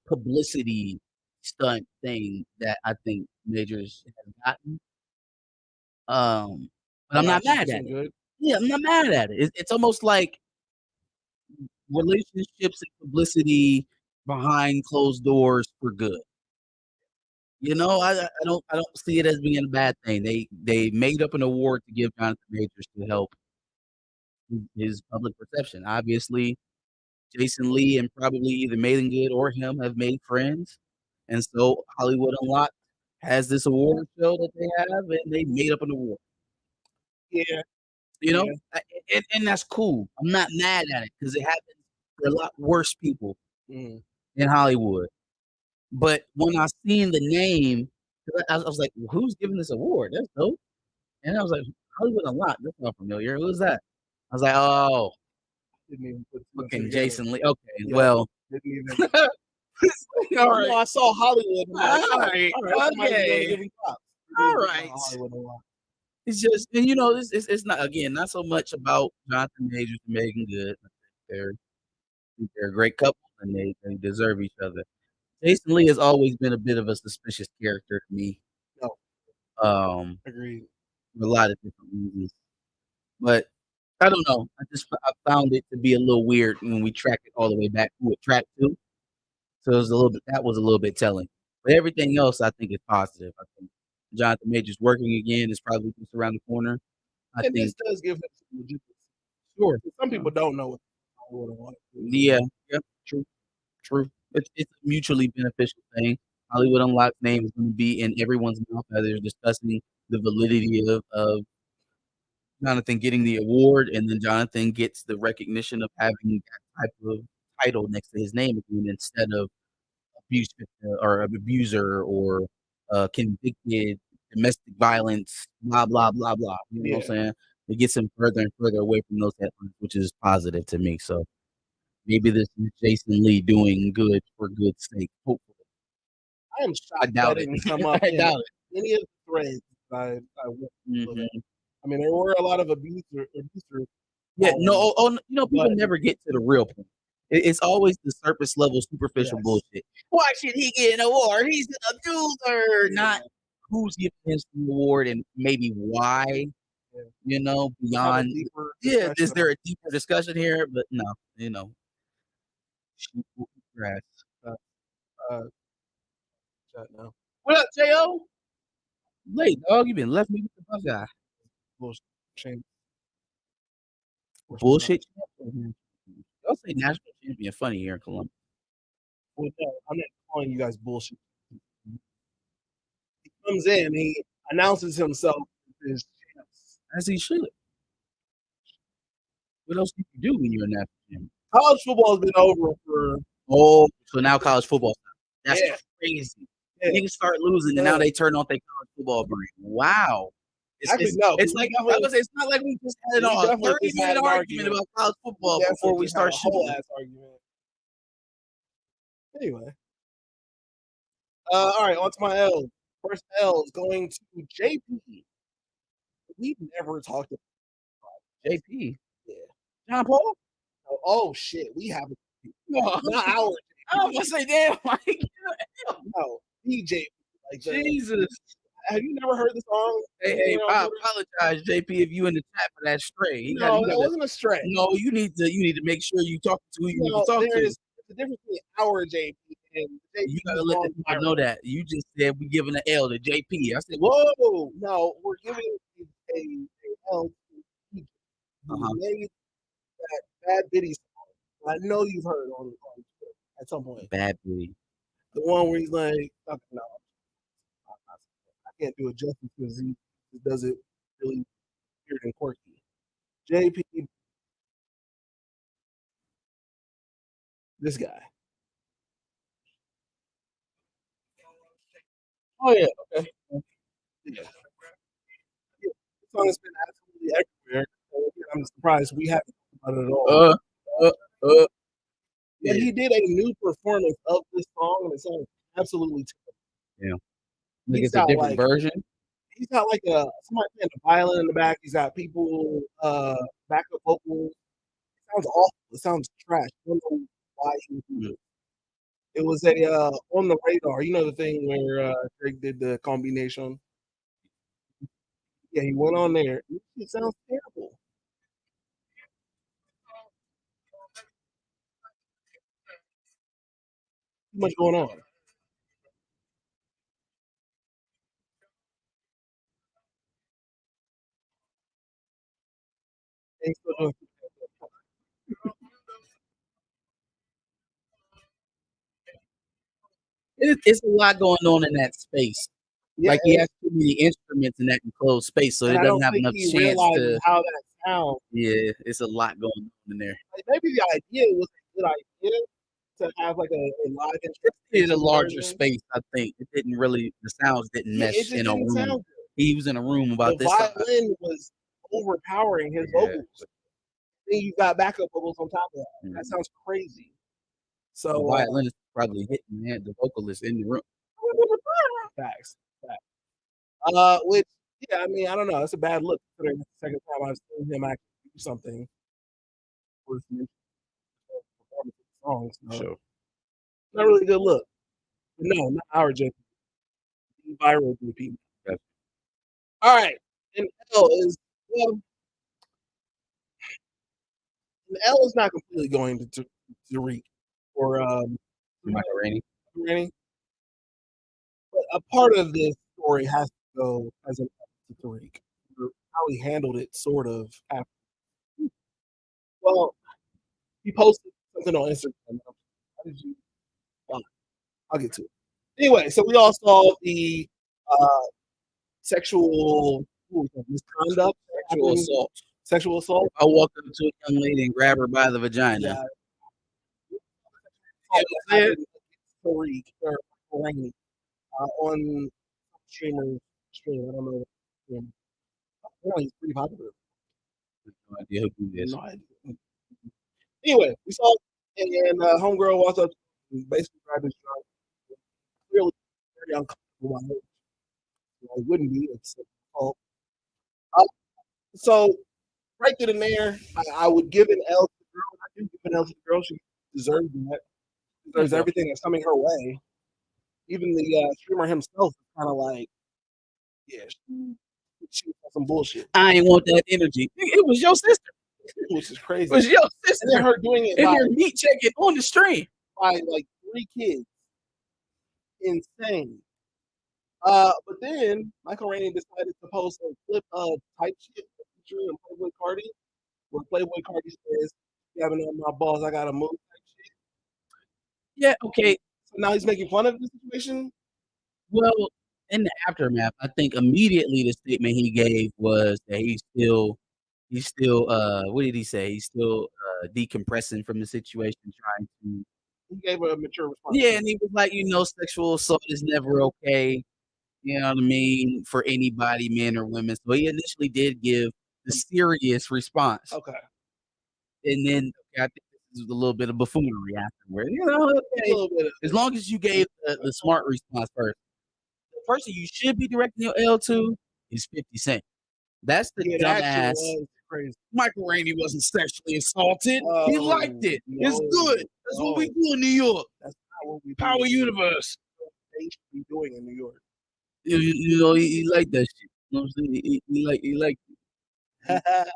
publicity stunt thing that I think Majors has gotten. But I'm not mad at it. Good. Yeah, I'm not mad at it. It's almost like relationships and publicity behind closed doors for good. You know, I don't see it as being a bad thing. They made up an award to give Jonathan Majors to help his public perception. Obviously, Jason Lee and probably either Megan Good or him have made friends, and so Hollywood Unlocked has this award show that they have, and they made up an award. Yeah. You know, and that's cool. I'm not mad at it because it happens for a lot worse people in Hollywood. But when I seen the name, I was like, well, "Who's giving this award? That's dope." And I was like, "Hollywood Unlocked. That's not familiar. Who's that?" I was like, "Oh, Didn't even put fucking Jason Lee. Okay, Yeah. well, Didn't even. all right, No, I saw Hollywood. okay, all right." It's just, and you know, it's not again not so much about Jonathan Majors and Megan Good. They're they're a great couple, and they deserve each other. Jason Lee has always been a bit of a suspicious character to me. No. Agreed. For a lot of different reasons, but I don't know. I found it to be a little weird when we tracked it all the way back to track 2. So it was a little bit that was a little bit telling. But everything else I think is positive. I think Jonathan Majors working again is probably just around the corner. I And think this does give him some legitimacy. sure. Some people don't know what Hollywood want. Yeah, true. It's a mutually beneficial thing. Hollywood Unlocked name is going to be in everyone's mouth as they're discussing the validity of Jonathan getting the award, and then Jonathan gets the recognition of having that type of title next to his name again instead of abuse or an abuser or convicted domestic violence, blah blah blah blah. You know what I'm saying? It gets him further and further away from those headlines, which is positive to me. So maybe this is Jason Lee doing good for good sake. Hopefully, I am shocked I doubt that it. didn't come up I in doubt it. any of the threads I went through. Mhm. I mean, there were a lot of abusers. Yeah, no, you know, people never get to the real point. It's always the surface level, superficial bullshit. Why should he get an award? He's an abuser, not who's giving him the award and maybe why. You know, beyond is there a deeper discussion here? But no, you know, grass. No. What up, Jo? Late dog, you been left me with the bug guy. Bullshit. Y'all say national champion funny here in Columbus. Well, no, I'm not calling you guys bullshit. He comes in, he announces himself as champs. As he should. What else do you do when you're a national champion? College football has been over for. Oh, so now college football. That's crazy. Yeah. Niggas start losing, and now they turn off their college football brain. Wow. Actually, no. It's like I was. It's not like we just had a definitely just 30-minute had an argument about college football before we start a whole shooting. ass argument. Anyway, all right, on to my L. First L is going to JP. We've never talked about JP. Yeah. John Paul? Oh shit, we haven't. No. Not our. I was gonna say, damn, like, No, DJ. Like Jesus. Have you never heard the song? Hey, I apologize, JP, if you in the chat for that stray. No, that wasn't a stray. No, you need to make sure you talk to who you need to talk to. There's a difference between our JP and JP. You gotta let the people know that. You just said we giving an L to JP. I said, whoa, no, we're giving a L to DJ. Made that Bad Biddy song. I know you've heard on Twitter at some point. Bad Biddy. The one where he's like, no, I can't do it justice because he does it really weird and quirky. JP, this guy. Oh yeah, okay. Yeah. The song has been absolutely everywhere. I'm surprised we haven't talked about it at all. Yeah, he did a new performance of this song, and it sounds absolutely terrible. Yeah, like it's a different version. He's got like somebody playing the violin in the back. He's got people backup vocals. It sounds awful. It sounds trash. I don't know why he would do it. It was a on the radar. You know the thing where Drake did the combination. Yeah, he went on there. It sounds terrible. Too much going on. It's a lot going on in that space. Yeah, like he has too many instruments in that enclosed space, so it doesn't have enough chance to. How that sounds. Yeah, it's a lot going on in there. Like maybe the idea was a good idea to have like a live instrument. In a larger space, I think it didn't really. The sounds didn't mesh in a room. He was in a room about the this. The violin was overpowering his vocals. Then you got backup vocals on top of that. That sounds crazy. So the violinist probably hitting the vocalist in the room. Facts. Which yeah, I mean, I don't know. It's a bad look considering the second time I've seen him actually do something worth performance songs. So. Sure. Not really a good look. But no, not our JP. Viral JP. Yes. All right. And L is L is not completely going to Tariq or Michael Rainey. But a part of this story has to go as an L to Tariq. How he handled it, sort of. After. Well, he posted something on Instagram. How did you? I'll get to it. Anyway, so we all saw the sexual misconduct, sexual assault. I walked up to a young lady and grabbed her by the vagina. Yeah. Tariq or Rainey on stream. I don't know. He's pretty popular. No idea who he is. No idea. Anyway, we saw and homegirl walked up and basically grabbed his trunk. Really very uncomfortable. It wouldn't be. It's so right then and there, I would give an L to the girl. I do give an L to the girl. She deserves that. She deserves everything that's coming her way. Even the streamer himself is kind of like, yeah, she was some bullshit. I ain't want that energy. It was your sister. Which is crazy. It was your sister. And then her doing it and you're meat checking on the stream. By like 3 kids. Insane. But then Michael Rainey decided to post a clip of type shit featuring Playboy Cardi, where Playboy Cardi says, "You haven't on my balls, I gotta move." Type shit. Yeah, okay. So now he's making fun of the situation. Well, in the aftermath, I think immediately the statement he gave was that he's still what did he say? He's still decompressing from the situation, trying to He gave a mature response. Yeah, and he was like, sexual assault is never okay. You know what I mean? For anybody, men or women. So he initially did give the serious response. Okay. And then I think this is a little bit of buffoonery afterward. Okay. A little bit. As long as you gave the smart response first. The person you should be directing your L to is 50 Cent. That's the dumbass. Crazy. Michael Rainey wasn't sexually assaulted. He liked it. No, it's good. That's what we do in New York. That's not what we do. Power Universe. They should be doing in New York. He liked that shit. You know what I'm saying? He liked it.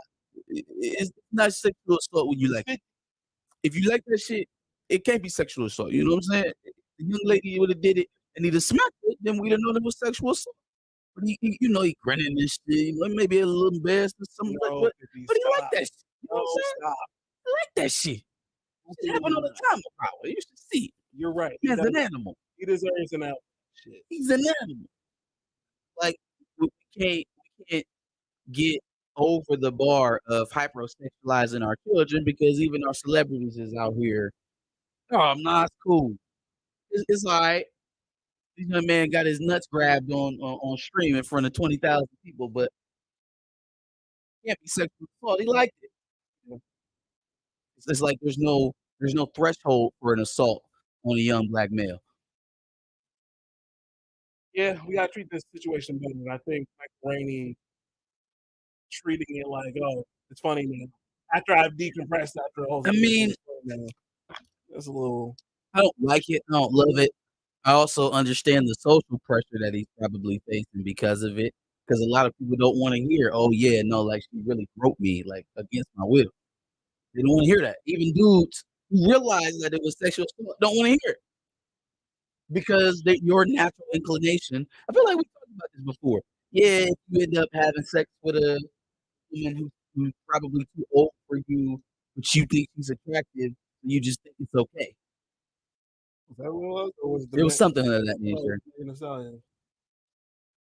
It's not sexual assault when you like it. If you like that shit, it can't be sexual assault. You know what I'm saying? If the young lady would have did it and he'd have smacked it, then we'd have known it was sexual assault. But he grinning and shit, maybe a little embarrassed or something like that. But he liked that shit. You know what I'm saying? Stop. He liked that shit. It happens all the time with Power. You should see it. You're right. He's an animal. He deserves an out. Shit. He's an animal. Like we can't get over the bar of hypersexualizing our children because even our celebrities is out here. Oh, nah, it's cool. It's all right. This young man got his nuts grabbed on stream in front of 20,000 people, but can't be sexual assault. He liked it. It's like there's no threshold for an assault on a young black male. Yeah, we gotta treat this situation better. And I think Michael Rainey treating it like, oh, it's funny now. After I've decompressed after all. I mean, that's a little. I don't like it. I don't love it. I also understand the social pressure that he's probably facing because of it. Because a lot of people don't want to hear, oh yeah, no, like she really groped me like against my will. They don't want to hear that. Even dudes who realize that it was sexual assault don't want to hear it. Because your natural inclination. I feel like we talked about this before. Yeah, if you end up having sex with a woman who's probably too old for you, but you think she's attractive, you just think it's okay. Was that what it was? Or was it was something of that nature.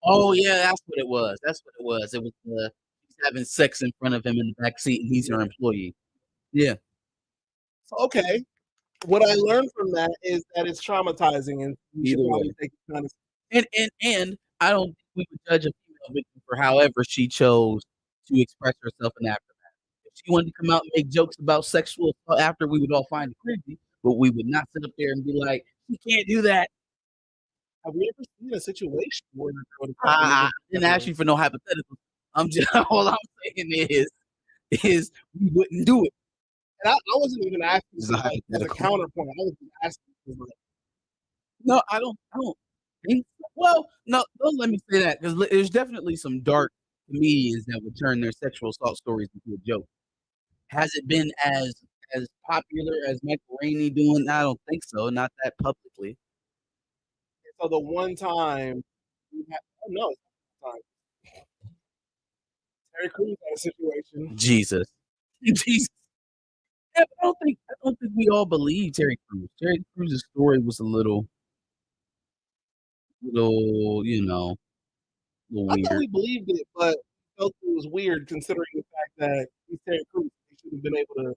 Oh yeah, that's what it was. It was she's having sex in front of him in the back seat, and he's her employee. Yeah. So, okay. What I learned from that is that it's traumatizing, and you should probably take it kind of. And I don't think we would judge a female victim for however she chose to express herself in aftermath. If she wanted to come out and make jokes about sexual assault after, we would all find it crazy, but we would not sit up there and be like, "You can't do that." Have we ever seen a situation where I didn't ask you for no hypothetical. I'm just all I'm saying is we wouldn't do it. And I wasn't even asking as a counterpoint. I was just asking. No, I don't think so. Well, no, don't let me say that because there's definitely some dark comedians that would turn their sexual assault stories into a joke. Has it been as popular as Michael Rainey doing? I don't think so. Not that publicly. So the one time, Terry Crews had a situation. Jesus. Yeah, I don't think we all believe Terry Crews. Terry Crews' story was a little, little weird. I thought we believed it, but I felt it was weird considering the fact that he's Terry Crews. He should have been able to.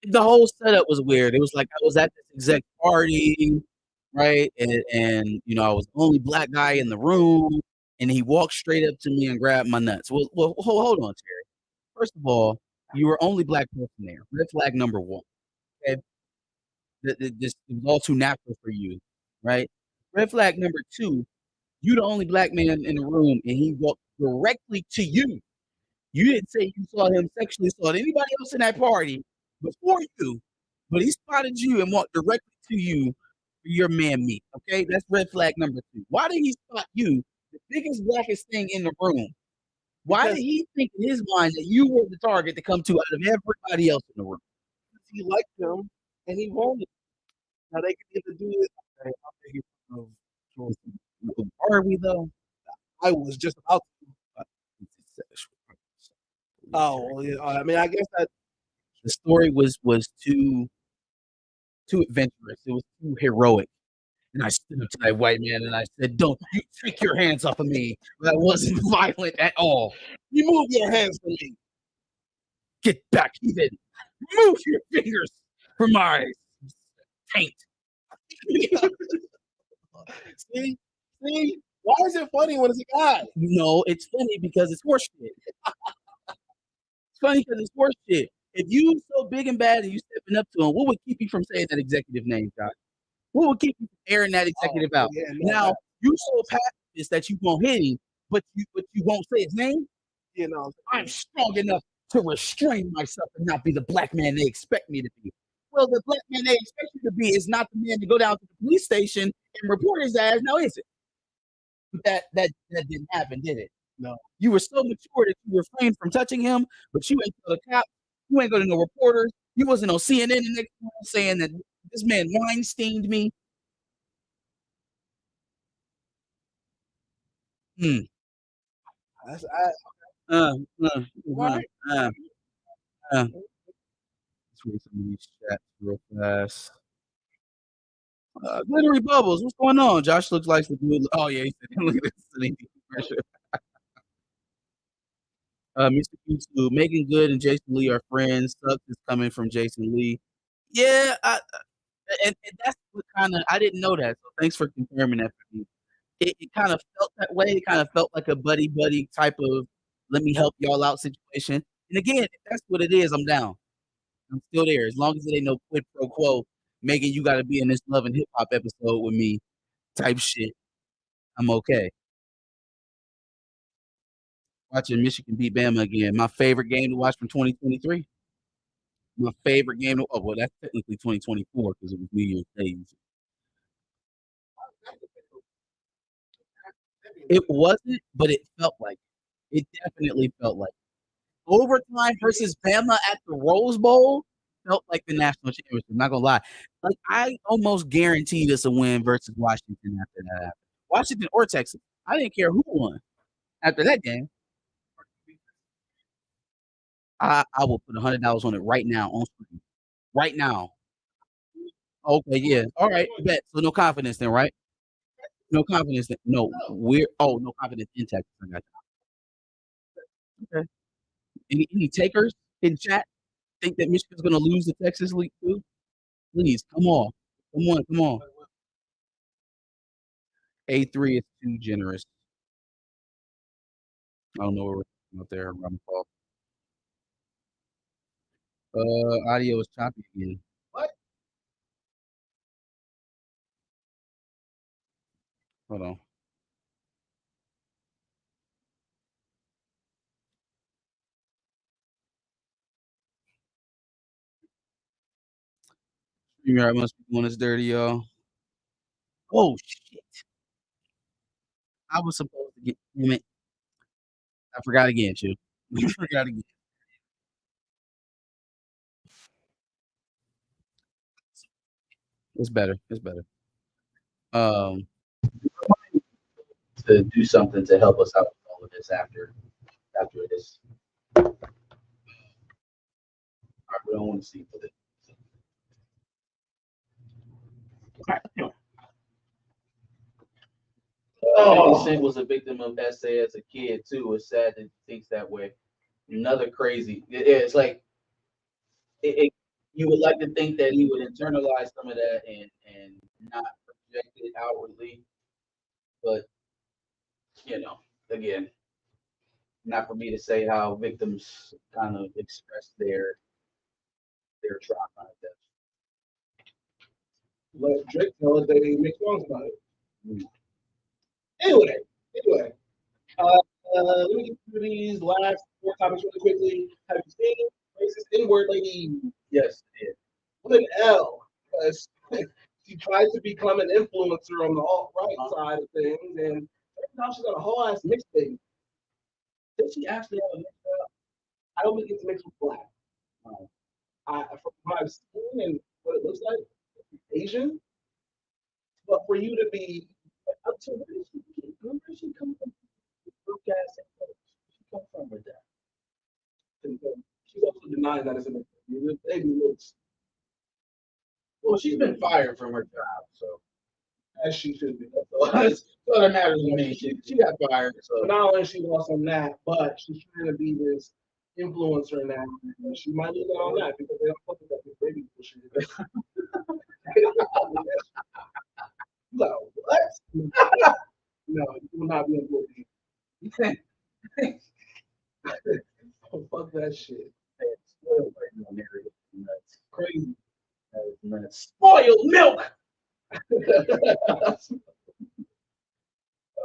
The whole setup was weird. It was like I was at this exec party, right? And I was the only black guy in the room, and he walked straight up to me and grabbed my nuts. Well, hold on, Terry. First of all, you were only black person there. Red flag number one. Okay, this was all too natural for you, right? Red flag number two. You the only black man in the room, and he walked directly to you. You didn't say you saw him sexually assault anybody else in that party before you, but he spotted you and walked directly to you for your man meet. Okay, that's red flag number two. Why did he spot you, the biggest blackest thing in the room? Why did he think in his mind that you were the target to come to out of everybody else in the room? He liked him and he wanted. Now they can either do it. Okay, I'll take it. Are we though? I was just about to. Oh, well, yeah. I mean, I guess that the story was too adventurous. It was too heroic. And I stood up to that white man and I said, "Don't you take your hands off of me." That wasn't violent at all. Remove your hands from me. Get back, heathen. Move your fingers from my taint. See, why is it funny when it's a guy? No, it's funny because it's horse shit. It's funny because it's horse shit. If you so big and bad and you stepping up to him, what would keep you from saying that executive name, Josh? What would keep you from airing that executive out? Yeah, no, Now you so pacifist that you gonna hit him, but you won't say his name. you know, I'm strong enough to restrain myself and not be the black man they expect me to be. Well, the black man they expect you to be is not the man to go down to the police station and report his ass. Now is it? But that didn't happen, did it? No. You were so mature that you refrained from touching him, but you ain't go to the cops. You ain't go to no reporters. You wasn't on CNN the next morning saying that this man Weinsteined me. That's, Uh, uh, right. uh. Let's read some of these chats real fast. Glittery Bubbles, what's going on? Josh looks like the dude. Oh yeah, he said, look at this. Mr. YouTube, Megan Good and Jason Lee are friends. Sucks is coming from Jason Lee. Yeah, and that's what kind of I didn't know that. So thanks for confirming that for me. It kind of felt that way. It kind of felt like a buddy type of let me help y'all out situation. And again, if that's what it is, I'm down. I'm still there. As long as it ain't no quid pro quo, Megan, you got to be in this Love and Hip Hop episode with me type shit. I'm okay. Watching Michigan beat Bama again. My favorite game to watch from 2023. My favorite game. Oh, well, that's technically 2024 because it was New Year's Day. It wasn't, but it felt like it. It definitely felt like overtime versus Bama at the Rose Bowl felt like the national championship. I'm not gonna lie. Like I almost guaranteed us a win versus Washington after that happened. Washington or Texas. I didn't care who won after that game. I will put $100 on it right now on screen. Right now. Okay, yeah. All right, bet. So no confidence then, right? No confidence then. No, no confidence in Texas. I got you. Okay. Any takers in chat think that Michigan's gonna lose the Texas League too? Please, come on. Come on, come on. A3 is too generous. I don't know what we're talking about there. I'm fault. Audio is choppy again. What? Hold on. StreamYard must be doing this dirty, y'all. Oh shit! I was supposed to get. Damn it! I forgot again, too. I forgot again. It's better. It's better. To do something to help us out with all of this after this. We don't want to see for it. Cent was a victim of SA as a kid too. It's sad that he thinks that way. Another crazy. It's like you would like to think that he would internalize some of that and not project it outwardly, but again, not for me to say how victims kind of express their trauma. Let Drake tell us that he makes songs about it. Anyway, let me get through these last 4 topics really quickly. Have you seen racist N-word lady? Yes, it is. With an L, because she tried to become an influencer on the alt-right side of things, and now she's got a whole ass mixtape. Did she actually have a mixtape? I don't think it's mixed with black. From what I've seen and what it looks like, Asian. But for you to be up to where she come from? She come from with that. She's also denying that it's a mixtape. Baby looks. Well, she's been fired from her job, so as she should be. So that matters to me. She got fired. So not only she lost on that, but she's trying to be this influencer now. And she might lose out on that because they don't fuck with that big baby bullshit. Like, what? No, you will not be on board. You can't Oh, fuck that shit. spoil right now, Mary. Nuts. Crazy. That is nuts. Spoiled milk.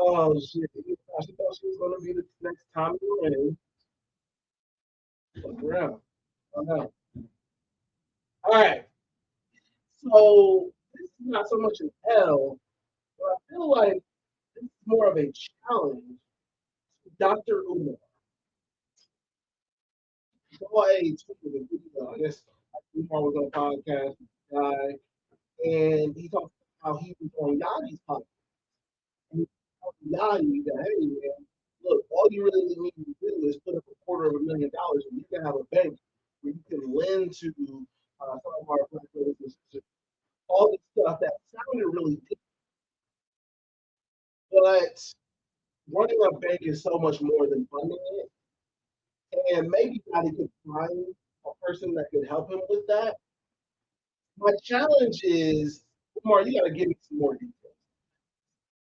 Oh shit. I thought she was gonna be the next Tommy Lane. Fuck around. I know. All right. So this is not so much an L, but I feel like this is more of a challenge. Dr. Umar. So I tweeted a video. I guess Umar was on a podcast with a guy, and he talked about how he was on Yachty's podcast. And he told Yachty that, hey man, look, all you really need to do is put up $250,000, and you can have a bank where you can lend to some of our black brothers and sisters. All this stuff that sounded really deep, but running a bank is so much more than funding it. And maybe Yachty could find a person that could help him with that. My challenge is, Umar, you got to give me some more details.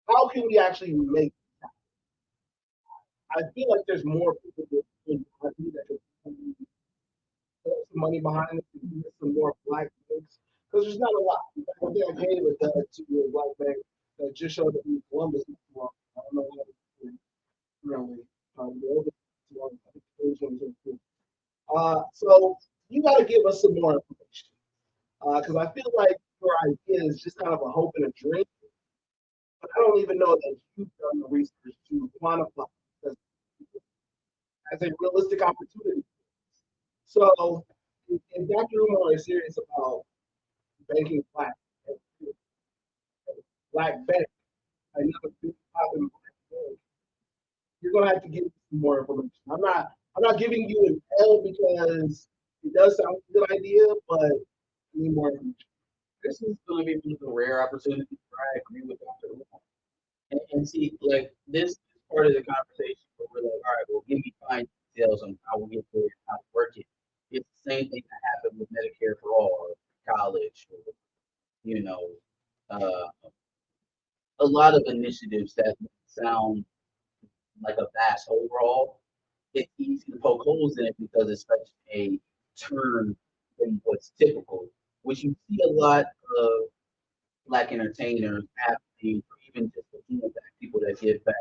How can we actually make it happen? I feel like there's more people that can put some money behind it to get some more black banks because there's not a lot. I think I gave it that to a black bank that just showed up in Columbus. Well, I don't know how to really I think 2022. So you got to give us some more information because I feel like your idea is just kind of a hope and a dream. But I don't even know that you've done the research to quantify as, as a realistic opportunity. So if Dr. Umar is serious about banking black bank, another big popping black bank, you're gonna have to give me some more information. I'm not giving you an L because it does sound like a good idea, but I need more information. This is going to be one of the rare opportunities where I agree with Dr. Umar. And see, like this is part of the conversation where we're like, all right, well, give me fine details on how we get there, how to work it. It's the same thing that happened with Medicare for all, or college, or, you know, uh, a lot of initiatives that sound like a vast overall. It's easy to poke holes in it because it's such a turn from what's typical, which you see a lot of black entertainers, athletes, or even just the people that give back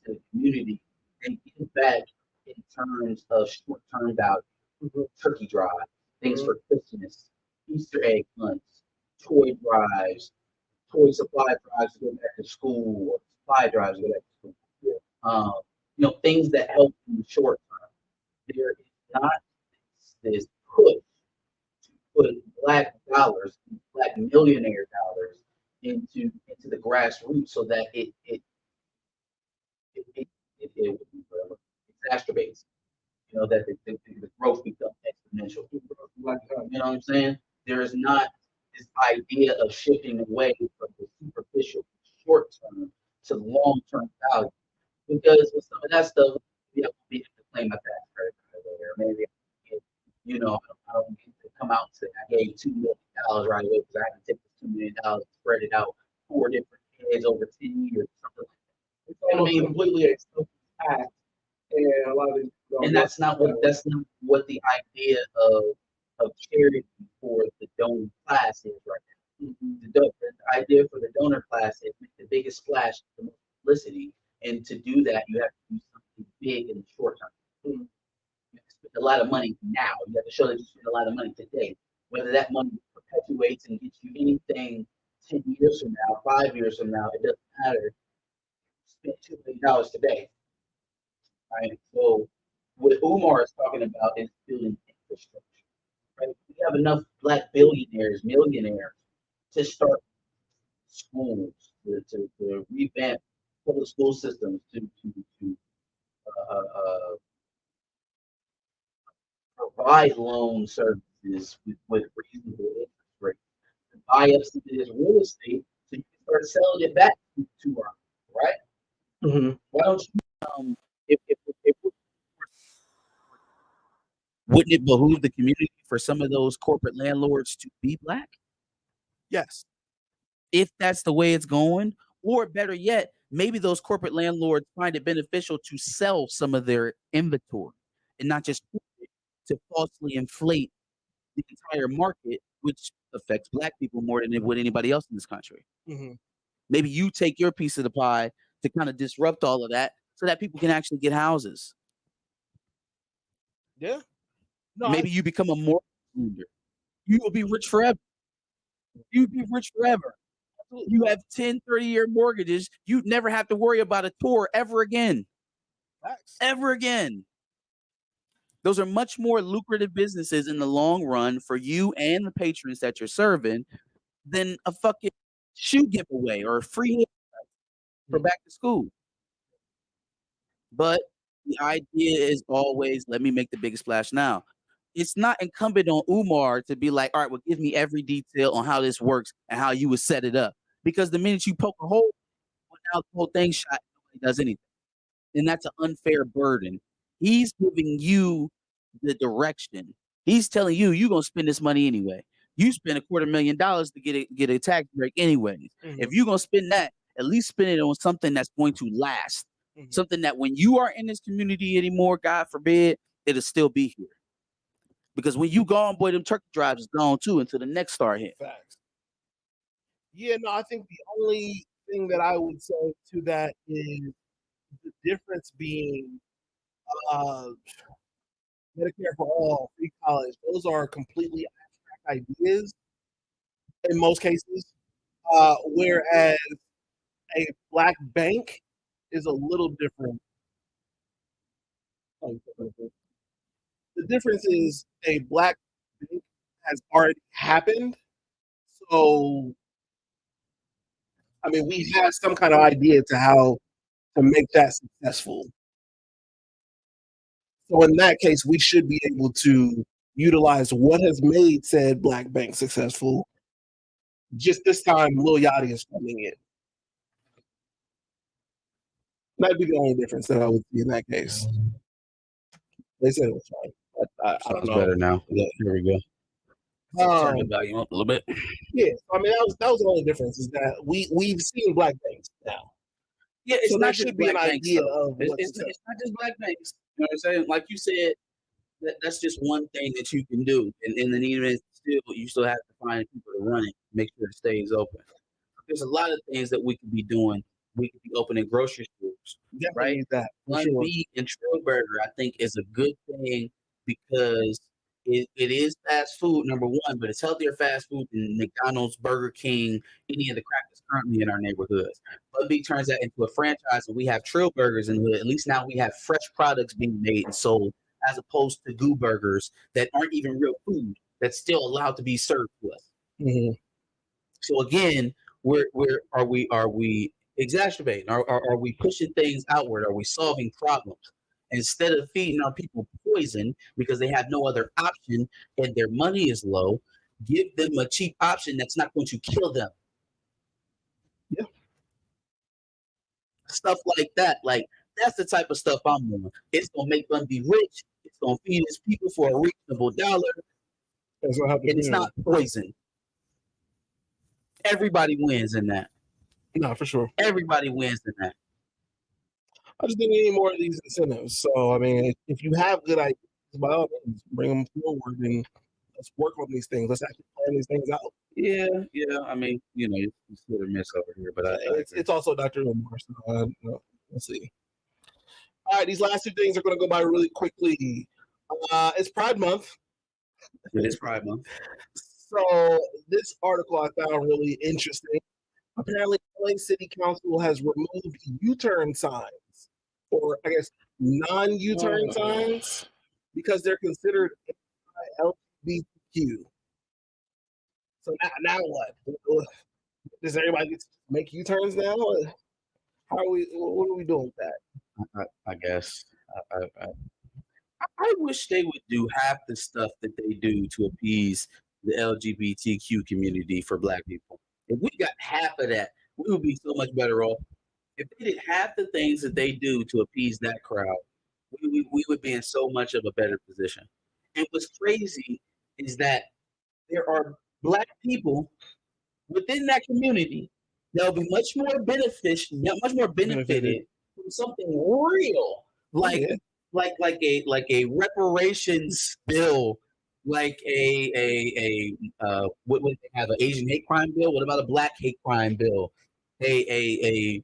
to the community, they give back in terms of short-term value, turkey drive, things for Christmas, Easter egg hunts, toy drives, toy supply drives to go back to school, or supply drives to go back to school. Um, things that help in the short term. There is not this push to put black dollars, black millionaire dollars into the grassroots so that it exacerbates. That the growth becomes exponential. You know what I'm saying? There is not this idea of shifting away from the superficial, short term to long term value. Because with some of that stuff, I don't be able to claim my tax credit or maybe I don't get to come out and say I gave $2 million right away because I had to take this $2 million and spread it out 4 different heads over 10 years, something like that. It's almost completely a act, and a lot of these. And that's not what the idea of charity for the donor class is right now. The idea for the donor class is make the biggest splash, the most publicity, and to do that, you have to do something big in the short term. You have to spend a lot of money now. You have to show that you spend a lot of money today. Whether that money perpetuates and gets you anything 10 years from now, 5 years from now, it doesn't matter. Spend $2 million today. Right? So what Umar is talking about is building infrastructure. Right? We have enough black billionaires, millionaires to start schools, to revamp public school systems, to uh, uh, provide loan services with reasonable interest rates, to buy up some of this real estate so you can start selling it back to our right? Why don't you if wouldn't it behoove the community for some of those corporate landlords to be black? Yes. If that's the way it's going, or better yet, maybe those corporate landlords find it beneficial to sell some of their inventory and not just to falsely inflate the entire market, which affects black people more than it would anybody else in this country. Mm-hmm. Maybe you take your piece of the pie to kind of disrupt all of that so that people can actually get houses. Yeah. No, Maybe you become a mortgage lender. You will be rich forever. You'd be rich forever. You have 10, 30-year mortgages. You'd never have to worry about a tour ever again. facts. Ever again. Those are much more lucrative businesses in the long run for you and the patrons that you're serving than a fucking shoe giveaway or a free haircut for back to school. But the idea is always, let me make the biggest splash now. It's not incumbent on Umar to be like, all right, well, give me every detail on how this works and how you would set it up. Because the minute you poke a hole, well, now the whole thing's shot, nobody does anything. And that's an unfair burden. He's giving you the direction. He's telling you, you're going to spend this money anyway. You spend $250,000 to get a tax break anyways. Mm-hmm. If you're going to spend that, at least spend it on something that's going to last. Mm-hmm. Something that when you are in this community anymore, God forbid, it'll still be here. Because when you gone, boy, them turkey drives is gone too until the next star hit. Facts. Yeah, no, I think the only thing that I would say to that is the difference being Medicare for all, free college. Those are completely abstract ideas in most cases, whereas a black bank is a little different. The difference is a black bank has already happened. So, I mean, we have some kind of idea to how to make that successful. So in that case, we should be able to utilize what has made said black bank successful. Just this time, Lil Yachty is funding it. That'd be the only difference that I would see in that case. They said it was fine, but I don't know. Better now. Yeah. Here we go. Turn the volume up a little bit. Yeah, I mean that was the only difference is that we've seen black banks now. Yeah, it's So not there just should be an black banks, idea though. of It's, what's it's, it's not just black banks. You know what I'm saying? Like you said, that's just one thing that you can do, and then even still, you still have to find people to run it, make sure it stays open. There's a lot of things that we could be doing. We could be opening grocery stores, definitely right? need that. For One sure. B and Trill Burger, I think, is a good thing because it is fast food, number one, but it's healthier fast food than McDonald's, Burger King, any of the crackers currently in our neighborhoods. One B turns that into a franchise, and we have Trill Burgers in the hood. At least now we have fresh products being made and sold, as opposed to goo burgers that aren't even real food that's still allowed to be served to us. Mm-hmm. So again, are we exacerbating? Are we pushing things outward? Are we solving problems? Instead of feeding our people poison because they have no other option and their money is low, give them a cheap option that's not going to kill them. Yeah. Stuff like that. Like that's the type of stuff I'm doing. It's gonna make them be rich. It's gonna feed its people for a reasonable dollar. That's what happened. And it's not poison. Everybody wins in that. No, for sure. Everybody wins in that. I just think we need more of these incentives. So, I mean, if you have good ideas, by all means, bring them forward and let's work on these things. Let's actually plan these things out. Yeah. I mean, it's hit or miss over here, but it's also Dr. Umar. So, we'll see. All right, these last two things are going to go by really quickly. It's Pride Month. It is Pride Month. So, this article I found really interesting. Apparently, LA City Council has removed U-turn signs, or I guess non-U-turn signs, because they're considered LGBTQ. So now what? Does everybody get to make U-turns now? How are we? What are we doing with that? I guess. I wish they would do half the stuff that they do to appease the LGBTQ community for Black people. If we got half of that, we would be so much better off. If they did half the things that they do to appease that crowd, we would be in so much of a better position. And what's crazy is that there are Black people within that community that'll be much more beneficial, much more benefited from something real, like a reparations bill, like what would they have, an Asian hate crime bill? What about a black hate crime bill? A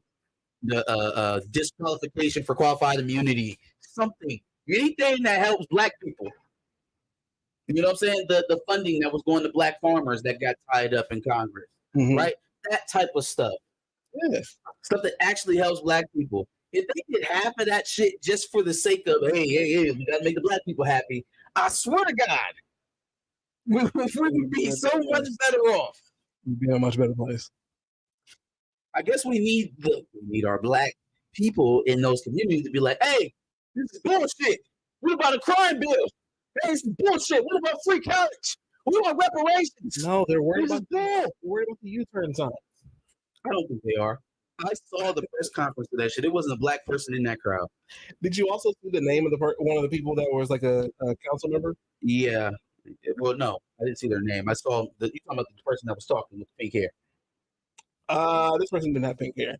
the disqualification for qualified immunity, something, anything that helps black people. You know what I'm saying? The funding that was going to black farmers that got tied up in Congress, right? That type of stuff. Stuff that actually helps black people. If they did half of that shit just for the sake of, hey, we gotta make the black people happy, I swear to God, we would be so much better off. We'd be in a much better place. I guess we need our black people in those communities to be like, hey, this is bullshit. What about a crime bill? Hey, this is bullshit. What about free college? What about reparations? No, they're worried This is about bull. they're worried about the U-turn signs. I don't think they are. I saw the press conference for that shit. It wasn't a black person in that crowd. Did you also see the name of one of the people that was like a council member? Yeah. Well, no, I didn't see their name. I saw you talking about the person that was talking with pink hair. This person didn't have pink hair.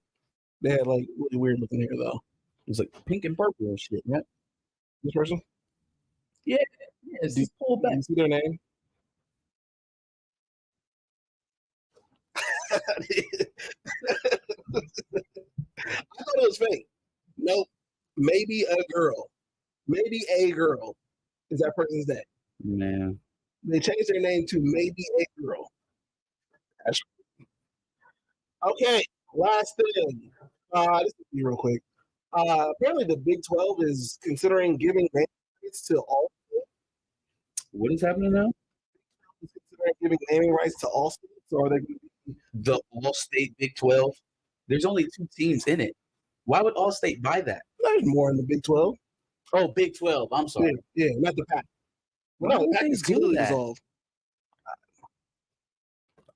They had like really weird looking hair though. It was like pink and purple and shit, right? This person? Yeah. It's just pulled back. You see their name? I thought it was fake. Nope. Maybe a girl. Maybe a girl is that person's name. Man. They changed their name to Maybe a Girl. Okay, last thing. This will be real quick. Apparently the Big 12 is considering giving name rights to all states. What is happening now? Is considering giving naming rights to all states, or are they going to be The All-State Big 12? There's only 2 teams in it. Why would All-State buy that? there's more in the Big 12? Oh, Big 12. I'm sorry. Yeah, not the Pac. Why No, the would Pac they is do clearly that? dissolved.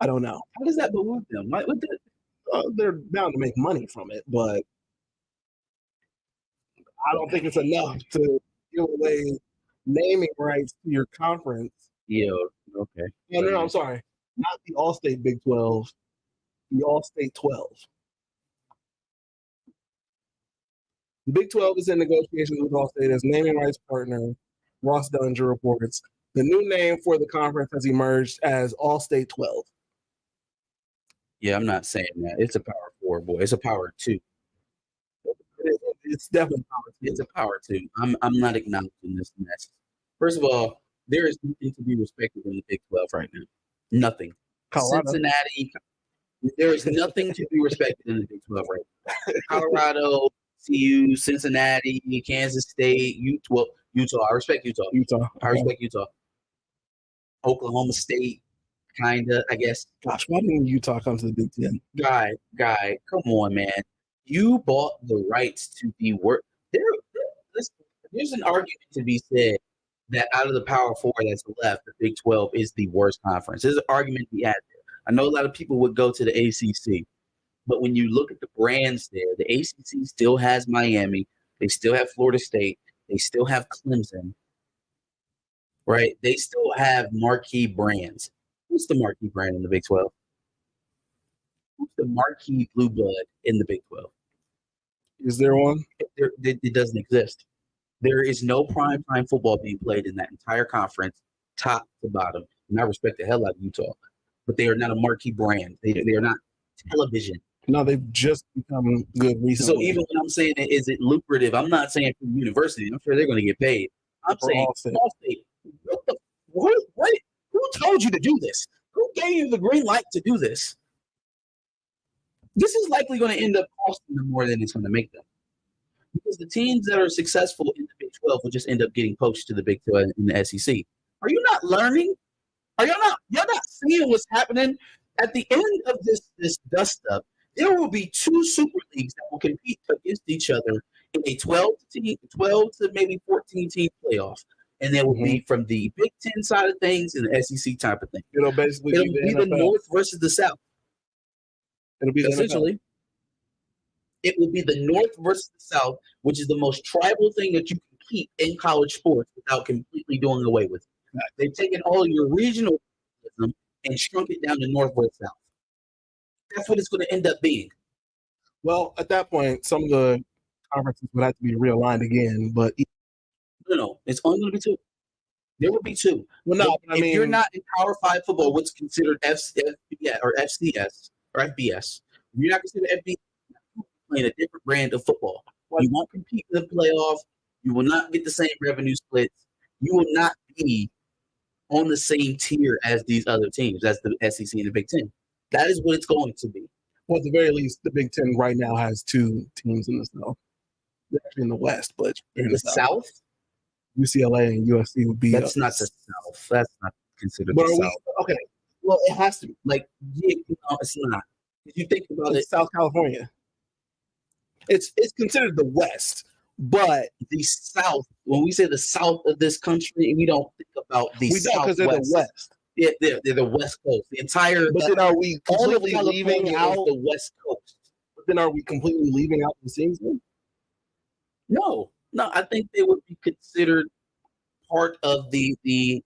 I don't know. How does that behoove them? What the, They're bound to make money from it, but I don't think it's enough to give away naming rights to your conference. yeah, okay. No, I'm sorry. Not the All-State Big 12, the All-State 12. The Big 12 is in negotiations with All-State as naming rights partner, Ross Dellinger reports. The new name for the conference has emerged as All-State 12. Yeah, I'm not saying that. It's a power 4, boy. It's a power 2. It's definitely power. It's a power 2. I'm not acknowledging this mess. First of all, there is nothing to be respected in the Big 12 right now. Nothing. Colorado. Cincinnati. There is nothing to be respected in the Big 12 right now. Colorado, CU, Cincinnati, Kansas State, Utah. I respect Utah. I respect Utah. Oklahoma State, kinda, I guess. Gosh, why didn't Utah come to the Big Ten? Guy, come on, man. You bought the rights to the work. There's an argument to be said that out of the Power 4 that's left, the Big 12 is the worst conference. There's an argument to be had there. I know a lot of people would go to the ACC, but when you look at the brands there, the ACC still has Miami. They still have Florida State. They still have Clemson, right? They still have marquee brands. Who's the marquee brand in the Big 12? Who's the marquee blue blood in the Big 12? Is there one? It doesn't exist. There is no primetime football being played in that entire conference, top to bottom. And I respect the hell out of Utah, but they are not a marquee brand. They are not television. No, they've just become good recently. So even when I'm saying is it lucrative, I'm not saying for the university. I'm sure they're going to get paid. I'm For saying All-State. Who told you to do this? Who gave you the green light to do this? This is likely going to end up costing them more than it's going to make them. Because the teams that are successful in the Big 12 will just end up getting poached to the Big 12 in the SEC. Are you not learning? Are y'all not seeing what's happening? At the end of this dust up, there will be 2 super leagues that will compete against each other in a 12 to maybe 14 team playoff. And there will be from the Big 10 side of things and the SEC type of thing. It'll basically be the North versus the South. It'll be the Essentially, it will be the North versus the South, which is the most tribal thing that you can keep in college sports without completely doing away with it. They've taken all your regional and shrunk it down to North versus South. That's what it's going to end up being. Well, at that point, some of the conferences would have to be realigned again. But No, it's only going to be two. There would be two. well, no, If you're not in Power 5 football, what's considered FBS or FCS or FBS, if you're not considered FBS, you're playing a different brand of football. You won't compete in the playoff. You will not get the same revenue splits. You will not be on the same tier as these other teams, as the SEC and the Big Ten. That is what it's going to be. Well, at the very least, the Big Ten right now has two teams in the South. They're actually in the West, but in the South. UCLA and USC would be. That's not the South. That's not considered but the we, South. okay, well, it has to be. Like, yeah, no, it's not. If you think about It's it, South California. It's considered the West, but the South. When we say the South of this country, we don't think about the we don't because they're the West. Yeah, they're the West Coast. The entire. But then are we all of completely leaving California out is the West Coast? But then are we completely leaving out the teams? No. I think they would be considered part of the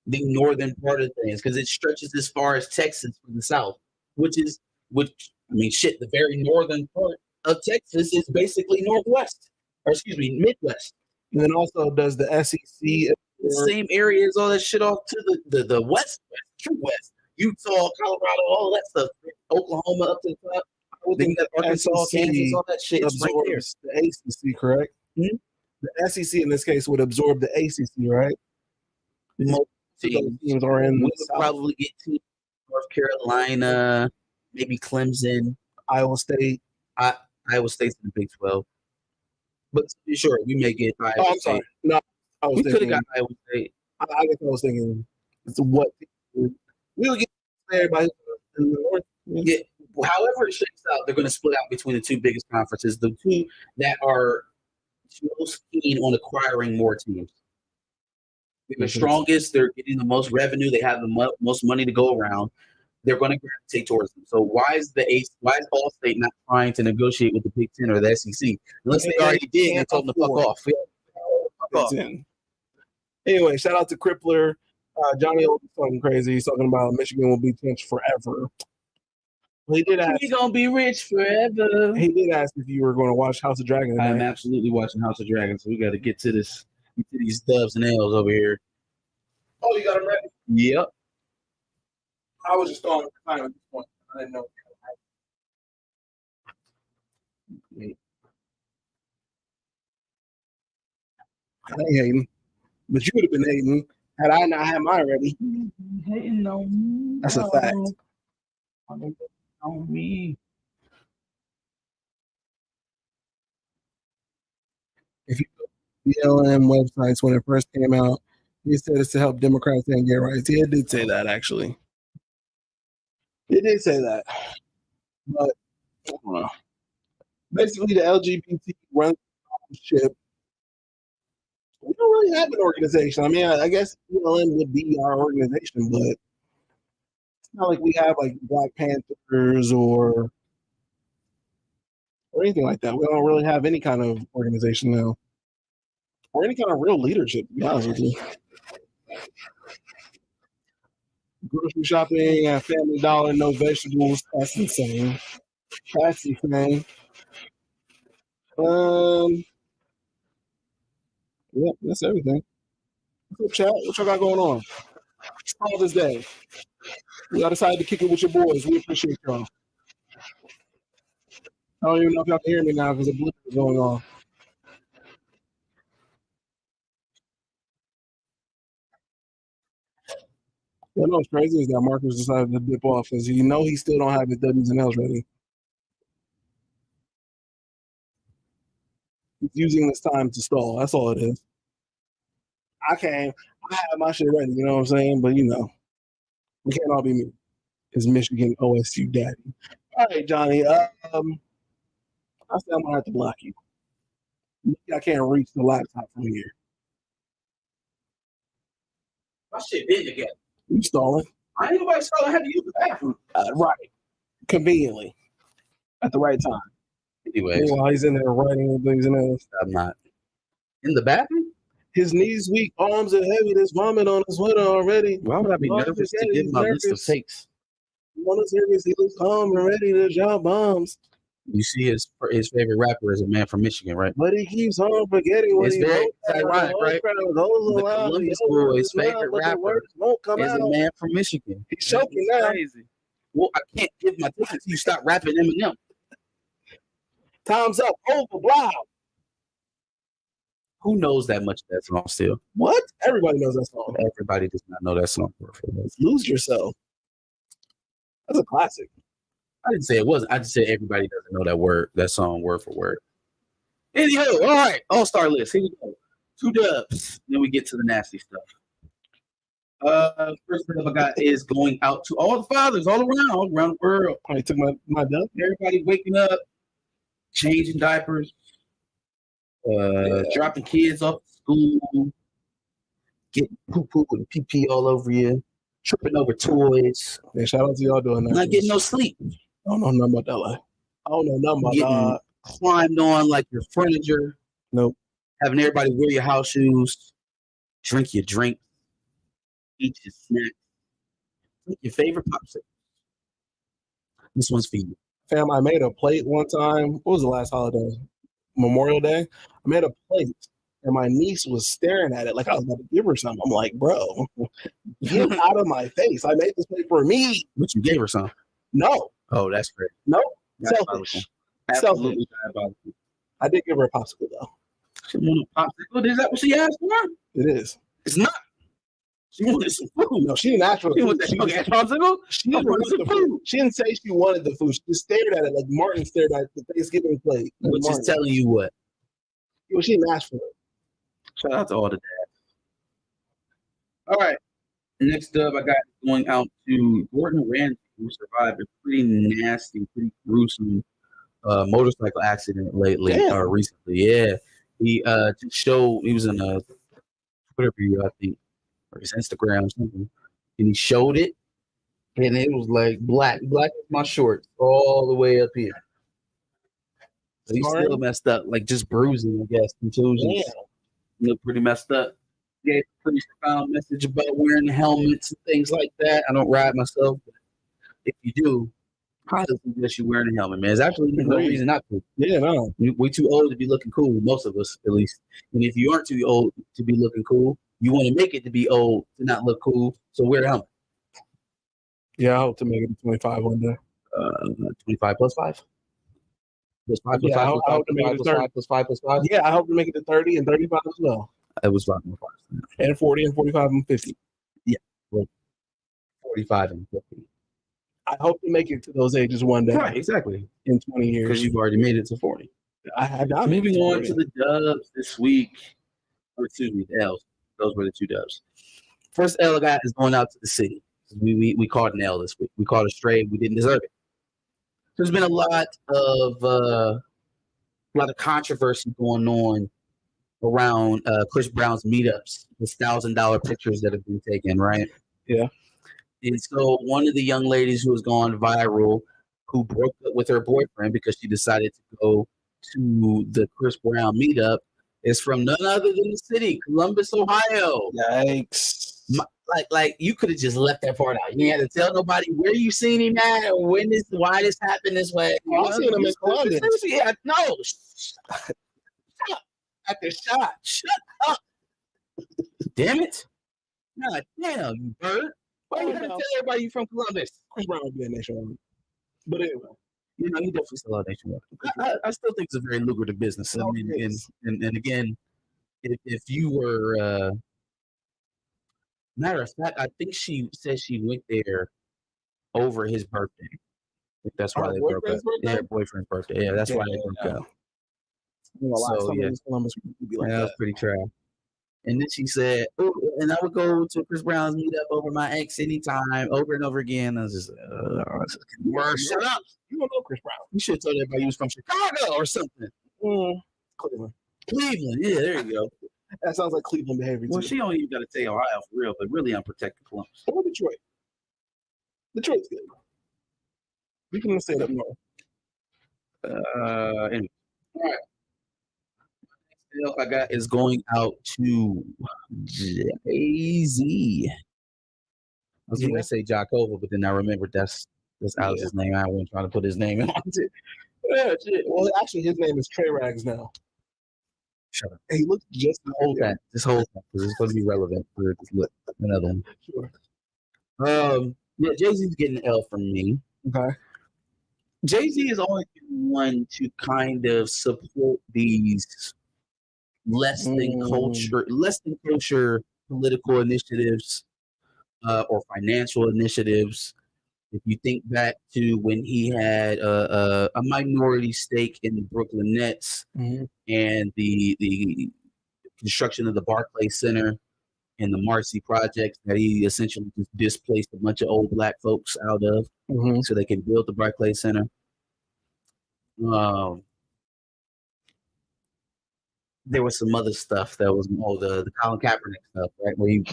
northern part of things because it stretches as far as Texas from the South, which the very northern part of Texas is basically Northwest, or excuse me, Midwest. And then also does the SEC the same area as all that shit off to the west, true west, Utah, Colorado, all that stuff, Oklahoma up to the top. I would think that Arkansas, Kansas, all that shit is right there. The ACC, correct? Mm-hmm. The SEC in this case would absorb the ACC, right? Most teams are in. We would probably get to North Carolina, maybe Clemson, Iowa State. Iowa State's in the Big 12. But sure, we may get Iowa I'm State. sorry. No, we could have got Iowa State. I guess I was thinking what we would get everybody in the North. Yeah. However it shakes out, they're going to split out between the two biggest conferences, the two that are most keen on acquiring more teams. They're the strongest. They're getting the most revenue. They have the most money to go around. They're going to gravitate towards them. So why is Allstate not trying to negotiate with the Big Ten or the SEC? Unless they already did and told them to fuck off. Fuck off. Anyway, shout out to Crippler. Johnny O was talking crazy. He's talking about Michigan will be rich forever. He did ask. We're gonna be rich forever. He did ask if you were going to watch House of Dragon. I'm absolutely watching House of Dragon, so we got to get to these dubs and L's over here. Oh, you got them ready? Yep. I was just on time at this point. I didn't know. I ain't hating, but you would have been hating had I not had mine ready. Hating on me. That's a fact. On me. If you go to BLM websites when it first came out, he said it's to help Democrats and gay rights. Yeah, it did say that actually. It did say that, but I don't know. Basically, the LGBT runs ship. We don't really have an organization. I mean, I guess BLM would be our organization, but it's not like we have like Black Panthers or anything like that. We don't really have any kind of organization now, or any kind of real leadership, to be honest with you. Grocery shopping at Family Dollar, no vegetables. That's insane. That's insane. Yep, that's everything. What's up, chat? What y'all got going on? All this day. Y'all decided to kick it with your boys. We appreciate y'all. I don't even know if y'all can hear me now because the blue is going on. You know what's crazy is that Marcus decided to dip off because he still don't have his W's and L's ready. He's using this time to stall. That's all it is. I have my shit ready, you know what I'm saying? But we can't all be me. It's Michigan OSU daddy. All right, Johnny. I said I'm gonna have to block you. I can't reach the laptop from here. My shit been together. You stalling? I ain't nobody stalling. I had to use the bathroom. Right. Conveniently. At the right time. Anyways. While he's in there writing things in there. I'm not. In the bathroom? His knees weak, arms are heavy, there's vomit on his sweater already. Why would I be nervous to give my list of takes? On the surface, he looks calm and ready to drop bombs. You see his favorite rapper is a man from Michigan, right? But he keeps on forgetting what It's he very wrote. ironic, right? The Columbus boy's favorite rapper won't come is out. a man from Michigan. He's choking now. Crazy. Well, I can't give my ticket until you stop rapping Eminem. Time's up. Over. Blah. Who knows that much of that song still? What? Everybody knows that song. Everybody does not know that song. Lose Yourself. That's a classic. I didn't say it wasn't. I just said everybody doesn't know that song word for word. Anyhow, all right, all-star list. Here we go. 2 dubs. Then we get to the nasty stuff. First dub I got is going out to all the fathers all around the world. I took my dub. Everybody waking up, changing diapers, dropping kids off to school, getting poo-poo and pee-pee all over you, tripping over toys. Yeah, shout out to y'all doing that. Not getting no sleep. I don't know nothing about LA. I don't know nothing about getting climbed on like your furniture. Nope. Having everybody wear your house shoes, drink your drink, eat your snacks, drink your favorite popsicle. This one's for you. Fam, I made a plate one time. What was the last holiday? Memorial Day. I made a plate, and my niece was staring at it like I was about to give her something. I'm like, bro, get out of my face. I made this plate for me. But you gave her some. No. Oh, that's great. No. Selfish. Absolutely diabolical. I did give her a popsicle, though. She wanted a popsicle? Is that what she asked for? It is. It's not. She wanted some food. No, she didn't ask for the food. She wanted popsicle? She didn't want the food. She didn't say she wanted the food. She just stared at it like Martin stared at the Thanksgiving plate. Which is telling you what? Well, she didn't ask for it. Shout out to all the dads. All right. Next up, I got going out to Gordon Ramsay, who survived a pretty nasty, pretty gruesome motorcycle accident recently. Yeah. He just showed, he was in a Twitter video, I think, or his Instagram or something, and he showed it, and it was like black as my shorts all the way up here. So he's still messed up, like just bruising, I guess, contusions. Yeah. Look pretty messed up. Gave a pretty profound message about wearing helmets and things like that. I don't ride myself, but if you do, I still suggest you wearing a helmet, man. There's actually no reason not to. Yeah, no. We're too old to be looking cool, most of us, at least. And if you aren't too old to be looking cool, you want to make it to be old to not look cool, so wear a helmet. Yeah, I hope to make it to 25 one day. 25 plus 5? Plus 5 plus 5 I hope to make it to 30. Plus 5 plus 5? Yeah, I hope to make it to 30 and 35 as well. It was 5 plus 5. And 40 and 45 and 50. Yeah, well, 45 and 50. I hope to make it to those ages one day. Right, exactly. In 20 years. Because you've already made it to 40. Moving on to the dubs this week. Or excuse me, the L's. Those were the 2 dubs. First L I got is going out to the city. We caught an L this week. We caught a stray. We didn't deserve it. There's been a lot of controversy going on around Chris Brown's meetups. His $1,000 pictures that have been taken, right? Yeah. And so one of the young ladies who has gone viral, who broke up with her boyfriend because she decided to go to the Chris Brown meetup, is from none other than the city, Columbus, Ohio. Yikes. Like you could have just left that part out. You had to tell nobody where you seen him at or why this happened this way. I seen him in Columbus. Yeah, no. Shut up. After shot. Shut up. Damn it. God damn, you bird. Why you gotta tell everybody you from Columbus? Chris Brown would be a nationwide. But anyway. You know, he definitely still a nationwide. I still think it's a very lucrative business. I mean, and again, if you were matter of fact, I think she said she went there over his birthday. I think that's why they broke up. Yeah, boyfriend's birthday. Yeah, that's why they broke up. So yeah, that was pretty trash. And then she said, "Oh, and I would go to Chris Brown's meetup over my ex anytime, over and over again." I was just, shut up. You don't know Chris Brown. You should have told everybody he was from Chicago or something. Cleveland. Yeah, there you go. That sounds like Cleveland behavior. Well, she don't even got to say Ohio for real, but really unprotected Columbus. Or Detroit. Detroit's good. We can say that more. Anyway. All right. Next I got is going out to Jay-Z. I was going to say Jacova, but then I remembered that's That's Alex's name. I wasn't trying to put his name on it. Yeah, shit. Well, actually, his name is Trey Rags now. Shut up. He looks just Hold that. Just hold that because it's going to be relevant for another one. Sure. Yeah, Jay-Z's getting an L from me. Okay. Jay-Z is always one to kind of support these less than kosher political initiatives or financial initiatives. If you think back to when he had a minority stake in the Brooklyn Nets and the construction of the Barclays Center and the Marcy projects that he essentially just displaced a bunch of old black folks out of so they can build the Barclays Center. There was some other stuff that was the Colin Kaepernick stuff, right? Where he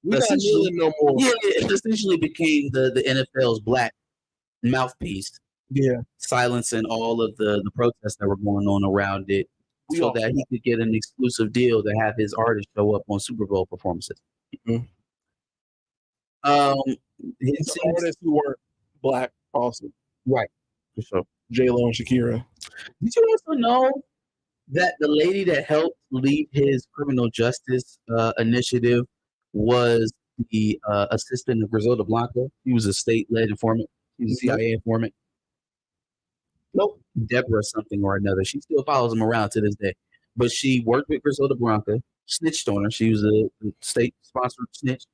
we essentially no more. Yeah, it essentially became the NFL's black mouthpiece. Yeah, silencing all of the protests that were going on around it, so that he could get an exclusive deal to have his artists show up on Super Bowl performances. Some artists who weren't black, also, right? For sure. J-Lo and Shakira. Did you also know that the lady that helped lead his criminal justice initiative was the assistant of Griselda Blanco? He was a state-led informant. He was a CIA informant. Nope. Deborah something or another. She still follows him around to this day. But she worked with Griselda Blanco, snitched on her. She was a state-sponsored snitch.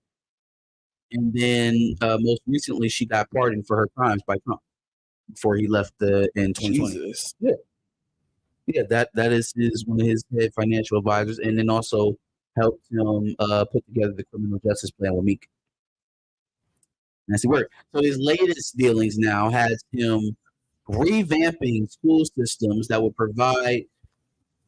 And then most recently, she got pardoned for her crimes by Trump before he left in 2020. Jesus. Yeah, that is one of his head financial advisors, and then also helped him put together the criminal justice plan with Meek. That's the word. So his latest dealings now has him revamping school systems that would provide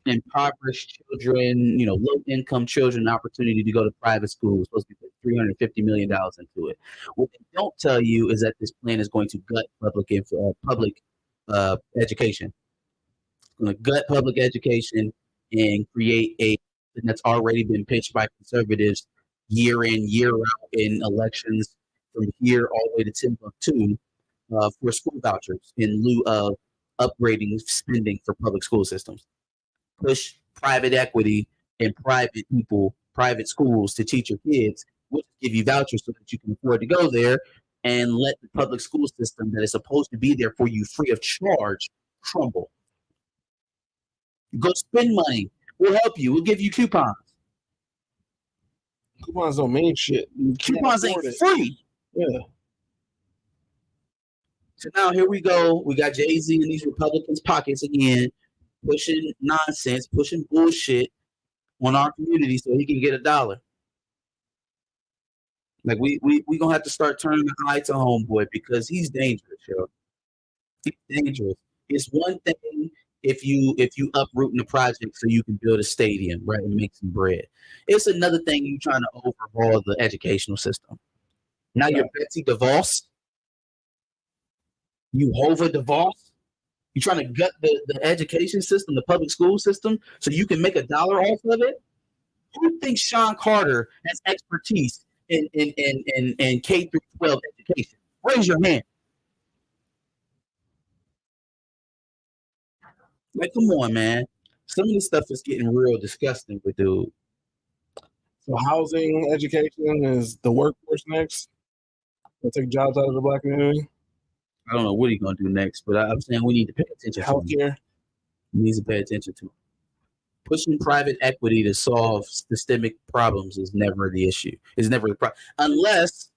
impoverished children, low-income children, an opportunity to go to private schools. Supposed to be $350 million into it. What they don't tell you is that this plan is going to gut public education. It's going to gut public education and create a that's already been pitched by conservatives year in, year out in elections from here all the way to Timbuktu for school vouchers in lieu of upgrading spending for public school systems. Push private equity and private schools to teach your kids. We'll give you vouchers so that you can afford to go there, and let the public school system that is supposed to be there for you free of charge crumble. Go spend money. We'll help you. We'll give you coupons. Coupons don't mean shit. Coupons ain't free. Yeah. So now here we go. We got Jay-Z in these Republicans' pockets again, pushing nonsense, pushing bullshit on our community so he can get $1. Like we gonna have to start turning the eye to homeboy because he's dangerous, yo. He's dangerous. It's one thing if you uprooting the project so you can build a stadium, right, and make some bread. It's another thing you trying to overhaul the educational system. Now you're Betsy DeVos. You Hova DeVos. You trying to gut the education system, the public school system, so you can make $1 off of it? Who thinks Sean Carter has expertise in K through 12 education? Raise your hand. Like, come on, man. Some of this stuff is getting real disgusting with dude. So housing, education is the workforce next. They'll take jobs out of the black community. I don't know what he's gonna do next, but I'm saying we need to pay attention to healthcare. He needs to pay attention to. Pushing private equity to solve systemic problems is never the issue. It's never the problem, unless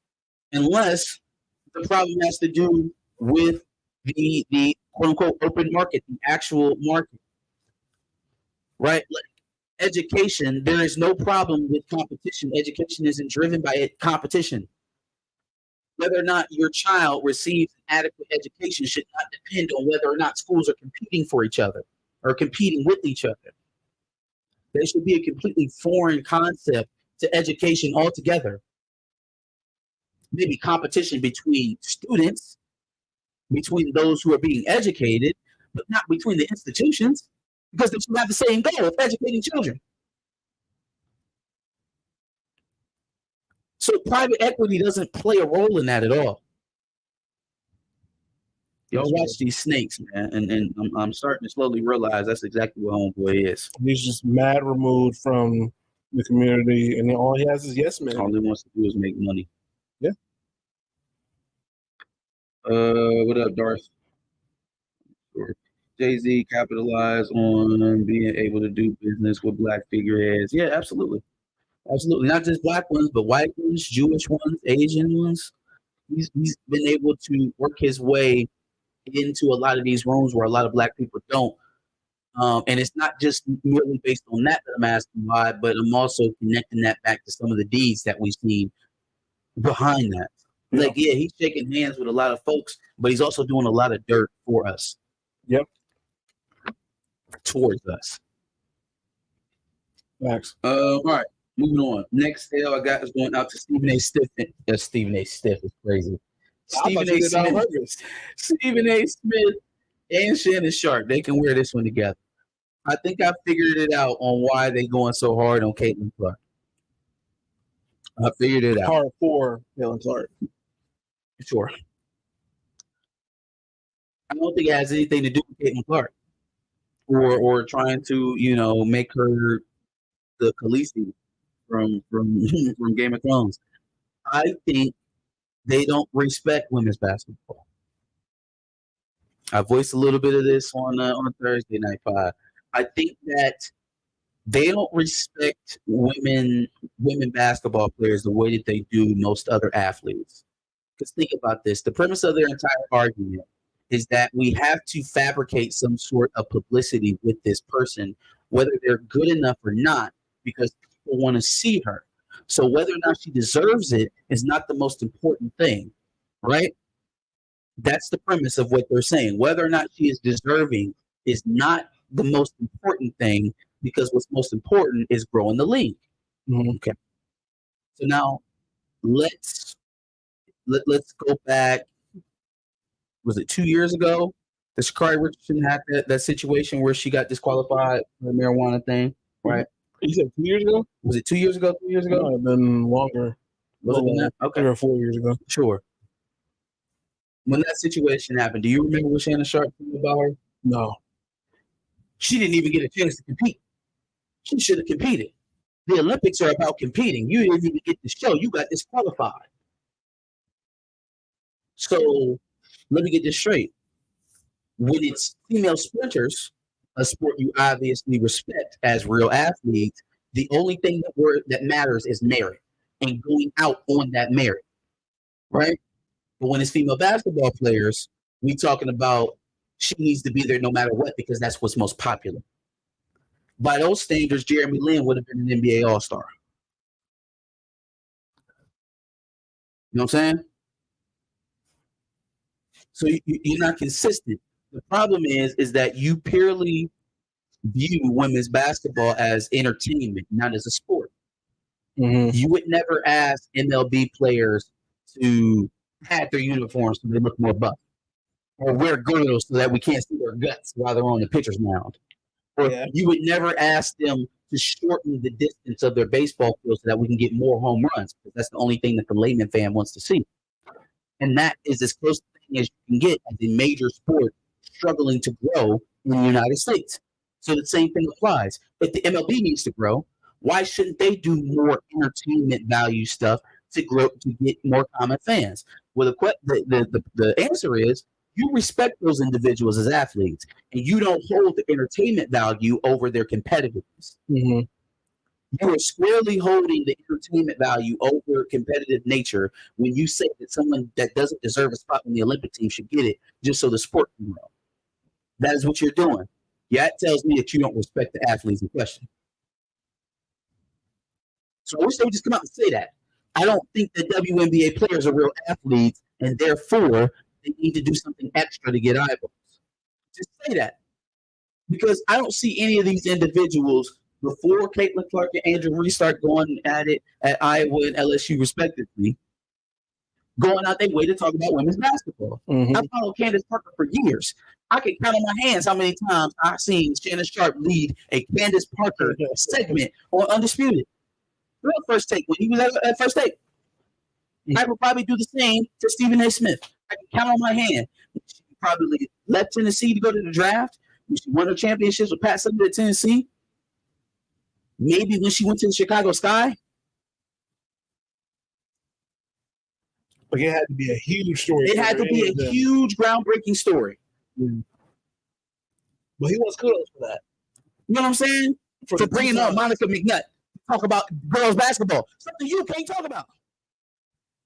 the problem has to do with the quote unquote open market, the actual market, right? Like education, there is no problem with competition. Education isn't driven by competition. Whether or not your child receives an adequate education should not depend on whether or not schools are competing for each other or competing with each other. There should be a completely foreign concept to education altogether. Maybe competition between students, between those who are being educated, but not between the institutions, because they should have the same goal of educating children. So private equity doesn't play a role in that at all. Y'all watch these snakes, man, and I'm starting to slowly realize that's exactly what homeboy is. He's just mad removed from the community, and all he has is yes man. All he wants to do is make money. Yeah. What up, Darth? Sure. Jay-Z capitalized on being able to do business with black figureheads. Yeah, absolutely. Absolutely. Not just black ones, but white ones, Jewish ones, Asian ones. He's been able to work his way into a lot of these rooms where a lot of black people don't. And it's not just merely based on that I'm asking why, but I'm also connecting that back to some of the deeds that we've seen behind that. Like, yeah, he's shaking hands with a lot of folks, but he's also doing a lot of dirt for us. Yep. Towards us. Max. All right, moving on. Next tale I got is going out to Stephen A. Stiff. Stephen A. Stiff is crazy. Stephen A. Smith. Stephen A. Smith and Shannon Sharp. They can wear this one together. I think I figured it out on why they going so hard on Caitlin Clark. I figured it out. Hard for Caitlin Clark. Sure. I don't think it has anything to do with Caitlin Clark or trying to, make her the Khaleesi from Game of Thrones. I think they don't respect women's basketball. I voiced a little bit of this on Thursday Night Pod. I think that they don't respect women basketball players the way that they do most other athletes. Because think about this. The premise of their entire argument is that we have to fabricate some sort of publicity with this person, whether they're good enough or not, because people want to see her. So whether or not she deserves it is not the most important thing, right? That's the premise of what they're saying. Whether or not she is deserving is not the most important thing, because what's most important is growing the league. Mm-hmm. Okay. So now let's go back. Was it 2 years ago? The Sha'Carri Richardson had that situation where she got disqualified for the marijuana thing, right? You said 2 years ago? Was it 2 years ago? 3 years ago? No, it's been longer. Was it been that? Okay. 3 or 4 years ago. Sure. When that situation happened, do you remember what Shannon Sharp said about her? No. She didn't even get a chance to compete. She should have competed. The Olympics are about competing. You didn't even get to show. You got disqualified. So let me get this straight. When it's female sprinters, a sport you obviously respect as real athletes, the only thing that matters is merit and going out on that merit, right? But when it's female basketball players, we talking about she needs to be there no matter what, because that's what's most popular. By those standards, Jeremy Lin would have been an NBA All-Star. You know what I'm saying? So you're not consistent. The problem is that you purely view women's basketball as entertainment, not as a sport. Mm-hmm. You would never ask MLB players to have their uniforms so they look more buff, or wear girdles so that we can't see their guts while they're on the pitcher's mound. Or you would never ask them to shorten the distance of their baseball field so that we can get more home runs, because that's the only thing that the layman fan wants to see. And that is as close as you can get as a major sport struggling to grow in the United States. So the same thing applies. If the MLB needs to grow, why shouldn't they do more entertainment value stuff to grow, to get more common fans? Well, the answer is you respect those individuals as athletes, and you don't hold the entertainment value over their competitiveness. Mm-hmm. You are squarely holding the entertainment value over competitive nature when you say that someone that doesn't deserve a spot on the Olympic team should get it just so the sport can grow. That is what you're doing. Yeah, it tells me that you don't respect the athletes in question. So I wish they would just come out and say that. I don't think that WNBA players are real athletes, and therefore they need to do something extra to get eyeballs. Just say that. Because I don't see any of these individuals before Caitlin Clark and Andrew Reese start going at it at Iowa and LSU respectively, going out their way to talk about women's basketball. Mm-hmm. I followed Candace Parker for years. I can count on my hands how many times I've seen Shannon Sharp lead a Candace Parker segment on Undisputed. Real First Take, when he was at First Take. I would probably do the same to Stephen A. Smith. I can count on my hand. probably left Tennessee to go to the draft. When she won her championships with Pat Summitt at Tennessee. Maybe when she went to the Chicago Sky. Like it had to be a huge story. It had to be a huge, groundbreaking story. Mm. But he wants kudos for that. You know what I'm saying? For bringing up Monica McNutt. Talk about girls basketball. Something you can't talk about.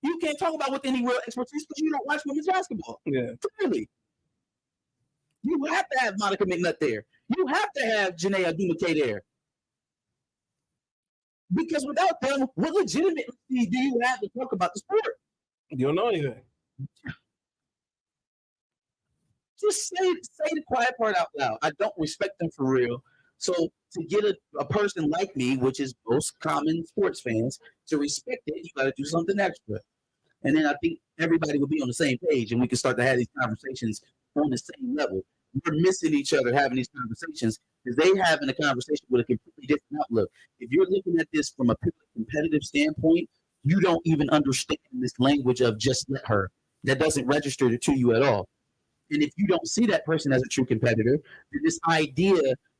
You can't talk about with any real expertise because you don't watch women's basketball. Yeah. Clearly. You have to have Monica McNutt there. You have to have Janae Adumake there. Because without them, what legitimately do you have to talk about the sport? You don't know anything. Just say the quiet part out loud. I don't respect them for real. So to get a person like me, which is most common sports fans, to respect it, you got to do something extra. And then I think everybody will be on the same page, and we can start to have these conversations on the same level. We're missing each other having these conversations because they having a conversation with a completely different outlook. If you're looking at this from a competitive standpoint, you don't even understand this language of just let her. That doesn't register to you at all. And if you don't see that person as a true competitor, then this idea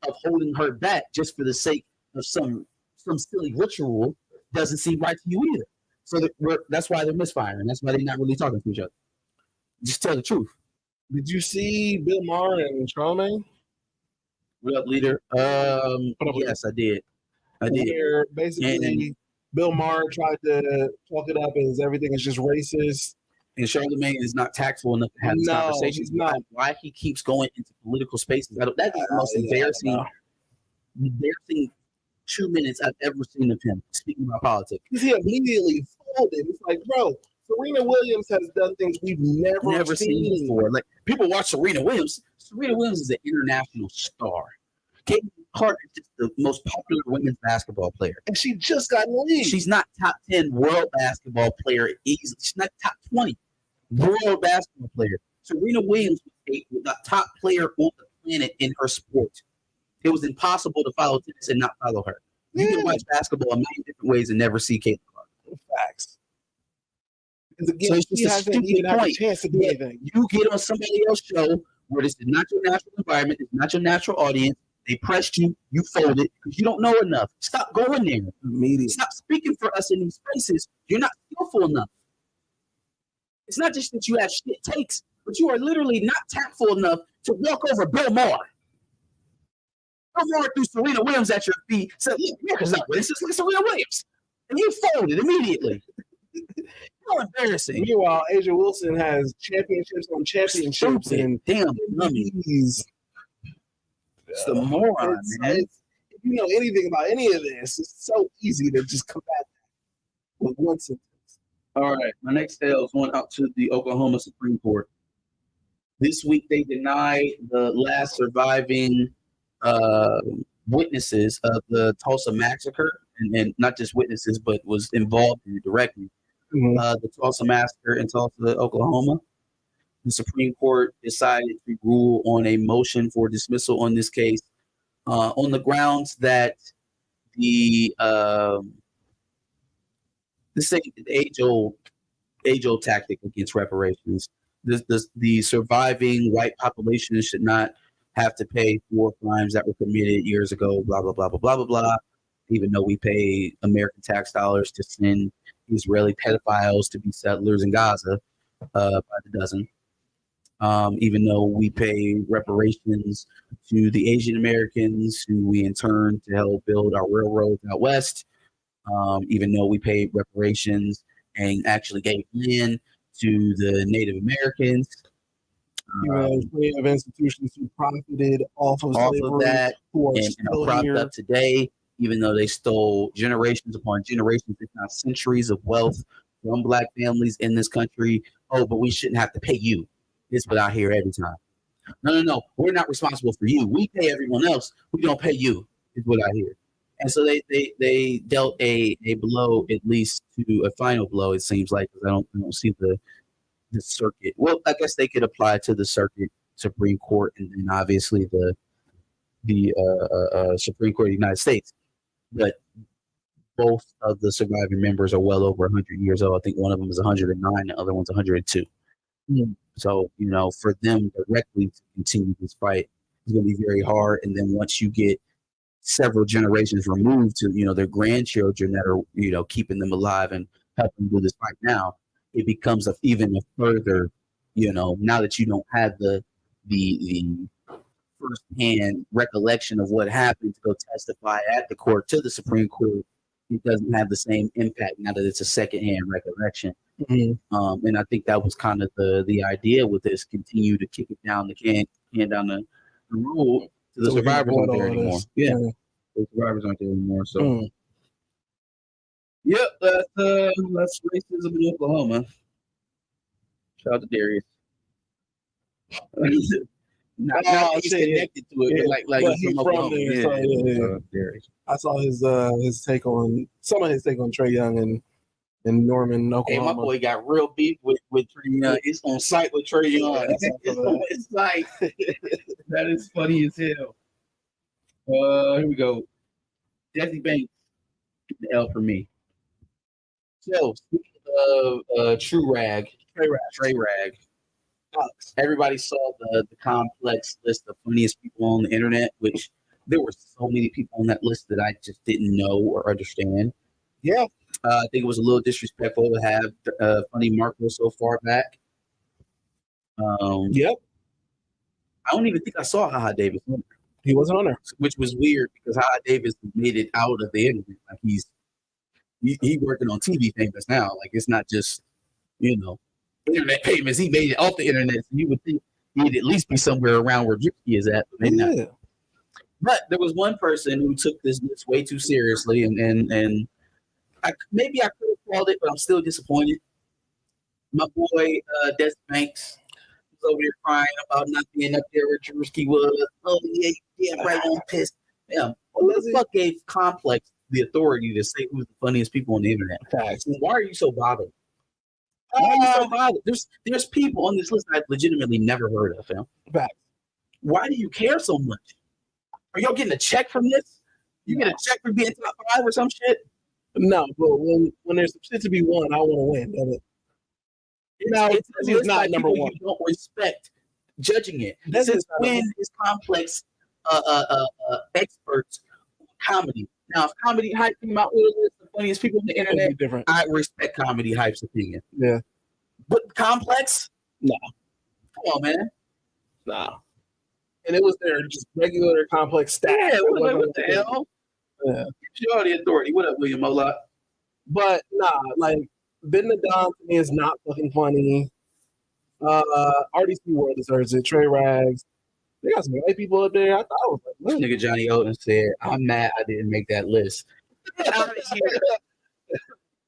of holding her back just for the sake of some silly ritual doesn't seem right to you either. So that's why they're misfiring. That's why they're not really talking to each other. Just tell the truth. Did you see Bill Maher and Charlamagne? What up, leader? Yes, I did. Where basically Bill Maher tried to talk it up as everything is just racist. And Charlamagne is not tactful enough to have this conversation. He's not. Why he keeps going into political spaces? That's the most embarrassing 2 minutes I've ever seen of him speaking about politics. He immediately folded. It's like, bro, Serena Williams has done things we've never seen before. Like people watch Serena Williams. Serena Williams is an international star. Caitlin Clark is just the most popular women's basketball player. And she just got in the league. She's not top 10 world basketball player easily. She's not top 20 world basketball player. Serena Williams was the top player on the planet in her sport. It was impossible to follow tennis and not follow her. You can watch basketball a million different ways and never see Caitlin Clark. Facts. Because again, so it's just she hasn't even had a chance to do anything. You get on somebody else's show where this is not your natural environment, it's not your natural audience. They pressed you, you folded because you don't know enough. Stop going there. Immediately. Stop speaking for us in these spaces. You're not skillful enough. It's not just that you have shit takes, but you are literally not tactful enough to walk over Bill Maher. Bill Maher threw Serena Williams at your feet, said, look, America's not racist, look at Serena Williams. And you folded immediately. How embarrassing. Meanwhile, Asia Wilson has championships on championships. And damn dummies. It's the moron, man. If you know anything about any of this, it's so easy to just combat that with one sentence. All right. My next tale is going out to the Oklahoma Supreme Court. This week, they denied the last surviving witnesses of the Tulsa massacre, and not just witnesses, but was involved in it directly. Mm-hmm. The Tulsa massacre in Tulsa, Oklahoma. The Supreme Court decided to rule on a motion for dismissal on this case on the grounds that this age-old tactic against reparations. The surviving white population should not have to pay for crimes that were committed years ago, blah, blah, blah, blah, blah, blah, blah. Even though we pay American tax dollars to send Israeli pedophiles to be settlers in Gaza by the dozen. Even though we pay reparations to the Asian Americans who we interned to help build our railroads out west, even though we paid reparations and actually gave land to the Native Americans. We have institutions who profited off of that and are propped up today, even though they stole generations upon generations, if not centuries of wealth from Black families in this country. Oh, but we shouldn't have to pay you. It's what I hear every time. No. We're not responsible for you. We pay everyone else. We don't pay you, is what I hear. And so they dealt a blow, at least to a final blow, it seems like, because I don't see the circuit. Well, I guess they could apply to the circuit Supreme Court and then obviously the Supreme Court of the United States. But both of the surviving members are well over 100 years old. I think one of them is 109, the other one's 102. So, for them directly to continue this fight is going to be very hard. And then once you get several generations removed to, their grandchildren that are, keeping them alive and helping do this fight now, it becomes even a further, now that you don't have the firsthand recollection of what happened to go testify at the court to the Supreme Court, it doesn't have the same impact now that it's a secondhand recollection. Mm-hmm. And I think that was kind of the idea with this: continue to kick it down the can down the road to the survivors aren't there anymore. Yeah, the survivors aren't there anymore. So, yep, that's racism in Oklahoma. Shout out to Darius. Not he's connected to it, but he's from Oklahoma. There. Darius. I saw his take on Trae Young and Norman, Oklahoma. Hey, my boy got real beef with Trae Young. It's on site with Trae Young. It's on his site. That is funny as hell. Here we go. Jesse Banks, the L for me. So, speaking of Trey Rag. Everybody saw the complex list of funniest people on the internet, which there were so many people on that list that I just didn't know or understand. Yeah. I think it was a little disrespectful to have Funny Marco so far back. Yep. I don't even think I saw Haha Davis. He wasn't on there, which was weird because Haha Davis made it out of the internet. Like he's working on TV famous now. Like it's not just internet famous. He made it off the internet. So you would think he'd at least be somewhere around where Dripkey is at, but maybe not. But there was one person who took this way too seriously, and maybe I could have called it, but I'm still disappointed. My boy Des Banks was over there crying about not being up there where Drewski was. Oh yeah, right on piss. Yeah, who the fuck gave Complex the authority to say who's the funniest people on the internet? Facts. Why are you so bothered? Why are you so bothered? There's people on this list I've legitimately never heard of, fam. Facts. Why do you care so much? Are y'all getting a check from this? You get a check for being top 5 or some shit? No, but when there's shit to be won, I want to win. It's not number one. You don't respect judging it. This is when is Complex experts on comedy. Now, if Comedy Hype came out with a list of funniest people on the internet, I respect Comedy Hype's opinion. Yeah. But Complex? No. Come on, man. No. And it was their just regular Complex staff. Yeah, what the hell? Yeah. Gives you all the authority. What up, William Olot? But nah, like Ben the Don to me is not fucking funny. RDC World deserves it. Trey Rags. They got some white people up there. I thought I was like, nigga Johnny Oden said, "I'm mad I didn't make that list." Get out of here.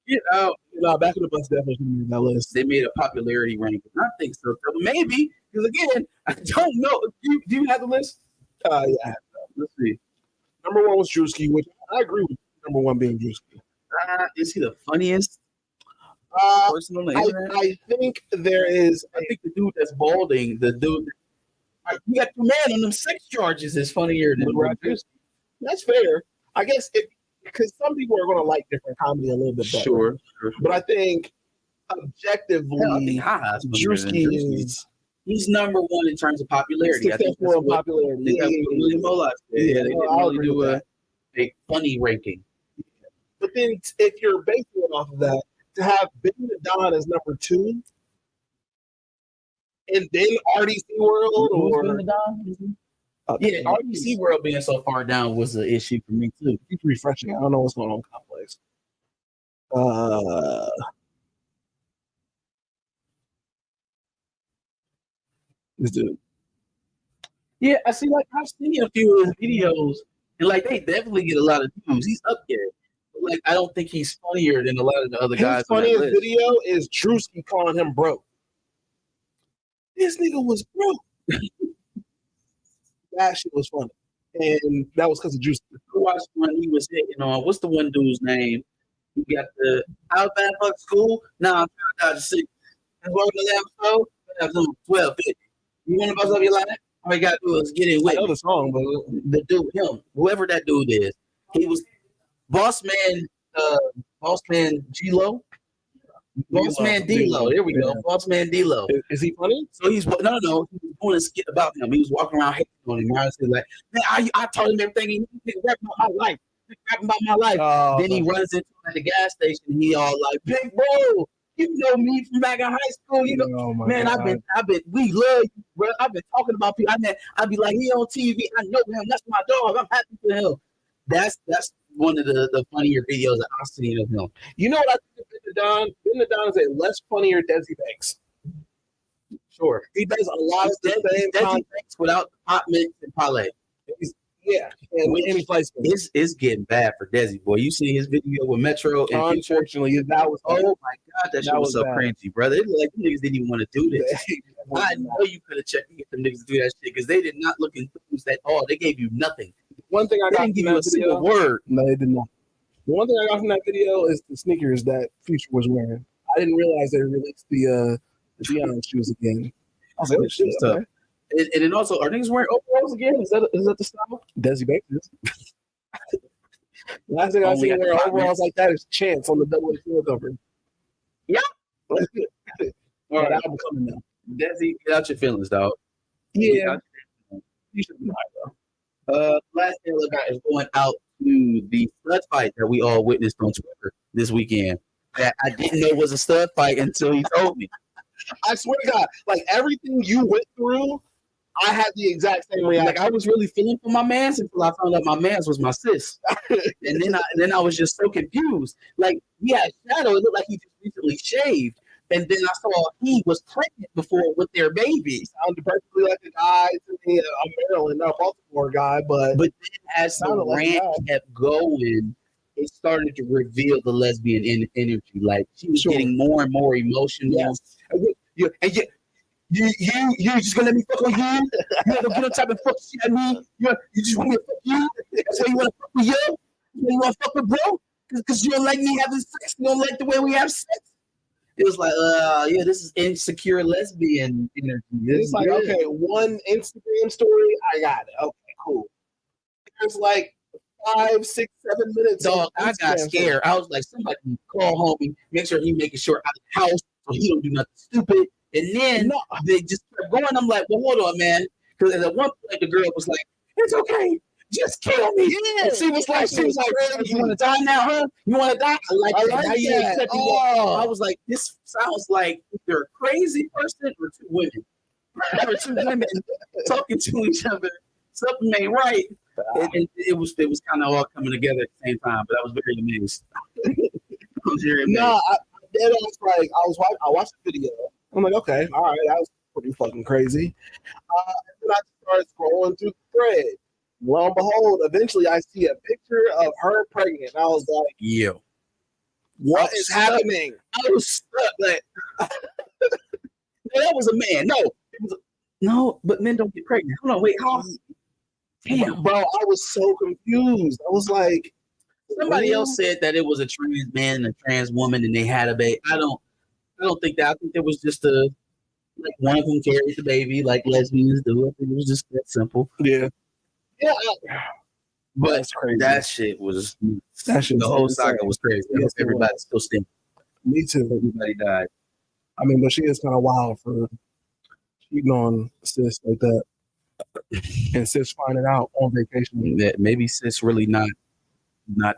Get out. Back in the Bus definitely made that list. They made a popularity ranking. I think so. Maybe because again, I don't know. Do you have the list? Yeah. Let's see. Number 1 was Drewski, which I agree with. Number 1 being Drewski. Is he the funniest person on the internet? I think there is. I think the dude that's balding, the dude. You got the man on them sex charges is funnier than Drewski. That's fair. I guess because some people are going to like different comedy a little bit better. Sure. But I think objectively, Drewski is. He's number 1 in terms of popularity. I think that's popularity. That's what William Olot said. Yeah, they didn't really do a funny ranking. But then if you're basing it off of that, to have Ben the Don as number 2, and then RDC World or Ben the Don? Yeah, RDC World being so far down was an issue for me too. It's refreshing. I don't know what's going on with Complex. This dude. Yeah, I see. Like I've seen a few of his videos, and like they definitely get a lot of views. He's up there. But, like I don't think he's funnier than a lot of the other guys. His funniest video is Drewski calling him broke. This nigga was broke. That shit was funny, and that was because of Drewski. I watched when he was hitting on what's the one dude's name? He got the out bad fuck school. Nah, I'm trying to 6. And what the episode? Episode 12:50. You want to bust up your line? All you gotta do is get in with. I know the song, but the dude, whoever that dude is, he was boss man G-Lo. Boss Man D-Lo. There we go. Boss Man D-Lo. Is he funny? So he's no. He was doing a skit about him. He was walking around hating on him. Honestly, like, man, I told him everything. He rap about my life. Rap about my life. Then he runs into him at the gas station. And he all like, big bro, you know me from back in high school. You know, man, God. We love you, bro. I've been talking about people. I'd be like, he on TV. I know him. That's my dog. I'm happy for him. That's one of the funnier videos that I've seen of him. You know what I think of Ben the Don? Ben the Don is a less funnier Desi Banks. Sure. He does a lot of the same Desi Banks without the hot mix and parlay. Yeah. And any place. It's getting bad for Desi, boy. You see his video with Metro and unfortunately, that was oh my god, that shit was so cringy, brother. It looked like the niggas didn't even want to do this. I know you could have checked to get them niggas to do that shit because they did not look enthused at all. They gave you nothing. One thing I got from that video, word. No, they did not. The one thing I got from that video is the sneakers that Future was wearing. I didn't realize they released the Deion shoes again. I was like, oh shit, okay. And then also, are niggas wearing overalls again? Is that the style? Desi Banks is. Last thing I seen wearing overalls like that is Chance on the double XL cover. Yeah. All right, album coming now. Desi, get out your feelings, dog. Yeah. You should be high, though. Last thing I got is going out to the stud fight that we all witnessed on Twitter this weekend. That I didn't know was a stud fight until he told me. I swear to God, like everything you went through, I had the exact same reaction. Like I was really feeling for my mans until I found out my mans was my sis, and then I was just so confused. Like he had shadow, it looked like he just recently shaved, and then I saw he was pregnant before with their baby. Sounded perfectly like a guy to me, a Maryland, not Baltimore guy, but then as the rant kept going, it started to reveal the lesbian energy. Like she was getting more and more emotional. Yes. You just gonna let me fuck on you? You gonna get on top and fuck shit at me? You just want me to fuck you? That's why you wanna fuck with you? You wanna fuck with bro? Because you don't like me having sex? You don't like the way we have sex? It was like, yeah, this is insecure lesbian energy. It's like, okay, one Instagram story, I got it. Okay, cool. There's like 5, 6, 7 minutes. Dog, I got scared. I was like, somebody call homie, make sure he making sure out of the house so he don't do nothing stupid. And then they just kept going. I'm like, well, hold on, man. Because at one point, the girl was like, it's okay. Just kill me. Yeah. And she was like, you want to die now, huh? You want to die? I like that. I was like, this sounds like either a crazy person or two women. Or two women talking to each other. Something ain't right. And it was kind of all coming together at the same time. But I was very amazed. I watched the video. I'm like, okay, all right, that was pretty fucking crazy. And then I started scrolling through the thread. Lo and behold, eventually I see a picture of her pregnant. I was like, yo, what is happening? I was stuck. Like, that was a man. No, but men don't get pregnant. Hold on, wait, how? Damn, bro, I was so confused. I was like, somebody else said that it was a trans man and a trans woman, and they had a baby. I don't think that. I think there was just like one of them carried the baby, like lesbians do. I think it was just that simple. Yeah. But that's crazy. That shit was. The whole saga was crazy. Yes, everybody's still stinking. Me too. Everybody died. I mean, but she is kind of wild for cheating on sis like that, and sis finding out on vacation that maybe sis really not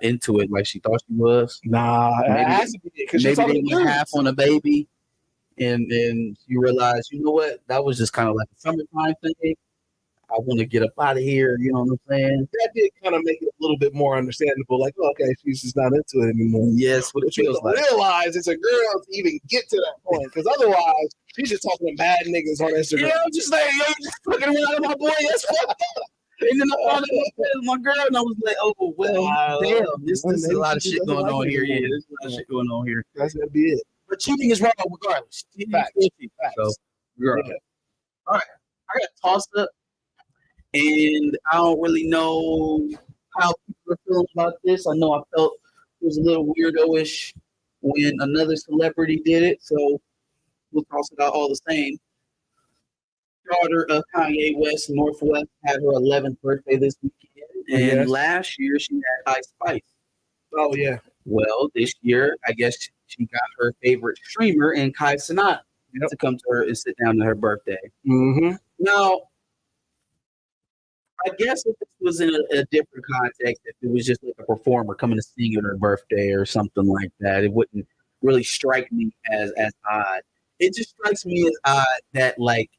into it like she thought she was. Nah, maybe, it has to be because maybe they went half on a baby, and you realize, you know what, that was just kind of like a summertime thing. I want to get up out of here. You know what I'm saying? That did kind of make it a little bit more understandable. Like, oh, okay, she's just not into it anymore. Yes, what it feels like. Realize it's a girl to even get to that point, because otherwise she's just talking to bad niggas on Instagram. Yeah, I'm just like, yo, just fucking around with my boy. That's fucked up. And then I found out my girl, and I was like, oh, well, damn, this is a lot of shit going on here. Yeah, there's a lot of shit going on here. That's gonna be it. But cheating is wrong regardless. Facts. So, girl. Yeah. All right, I got tossed up. And I don't really know how people are feeling about this. I know I felt it was a little weirdo-ish when another celebrity did it, so we'll toss it out all the same. Daughter of Kanye West, Northwest, had her 11th birthday this weekend, and last year she had Ice Spice. Oh yeah. Well, this year I guess she got her favorite streamer and Kai Cenat to come to her and sit down at her birthday. Mm-hmm. Now, I guess if this was in a different context, if it was just like a performer coming to sing at her birthday or something like that, it wouldn't really strike me as odd. It just strikes me as odd that like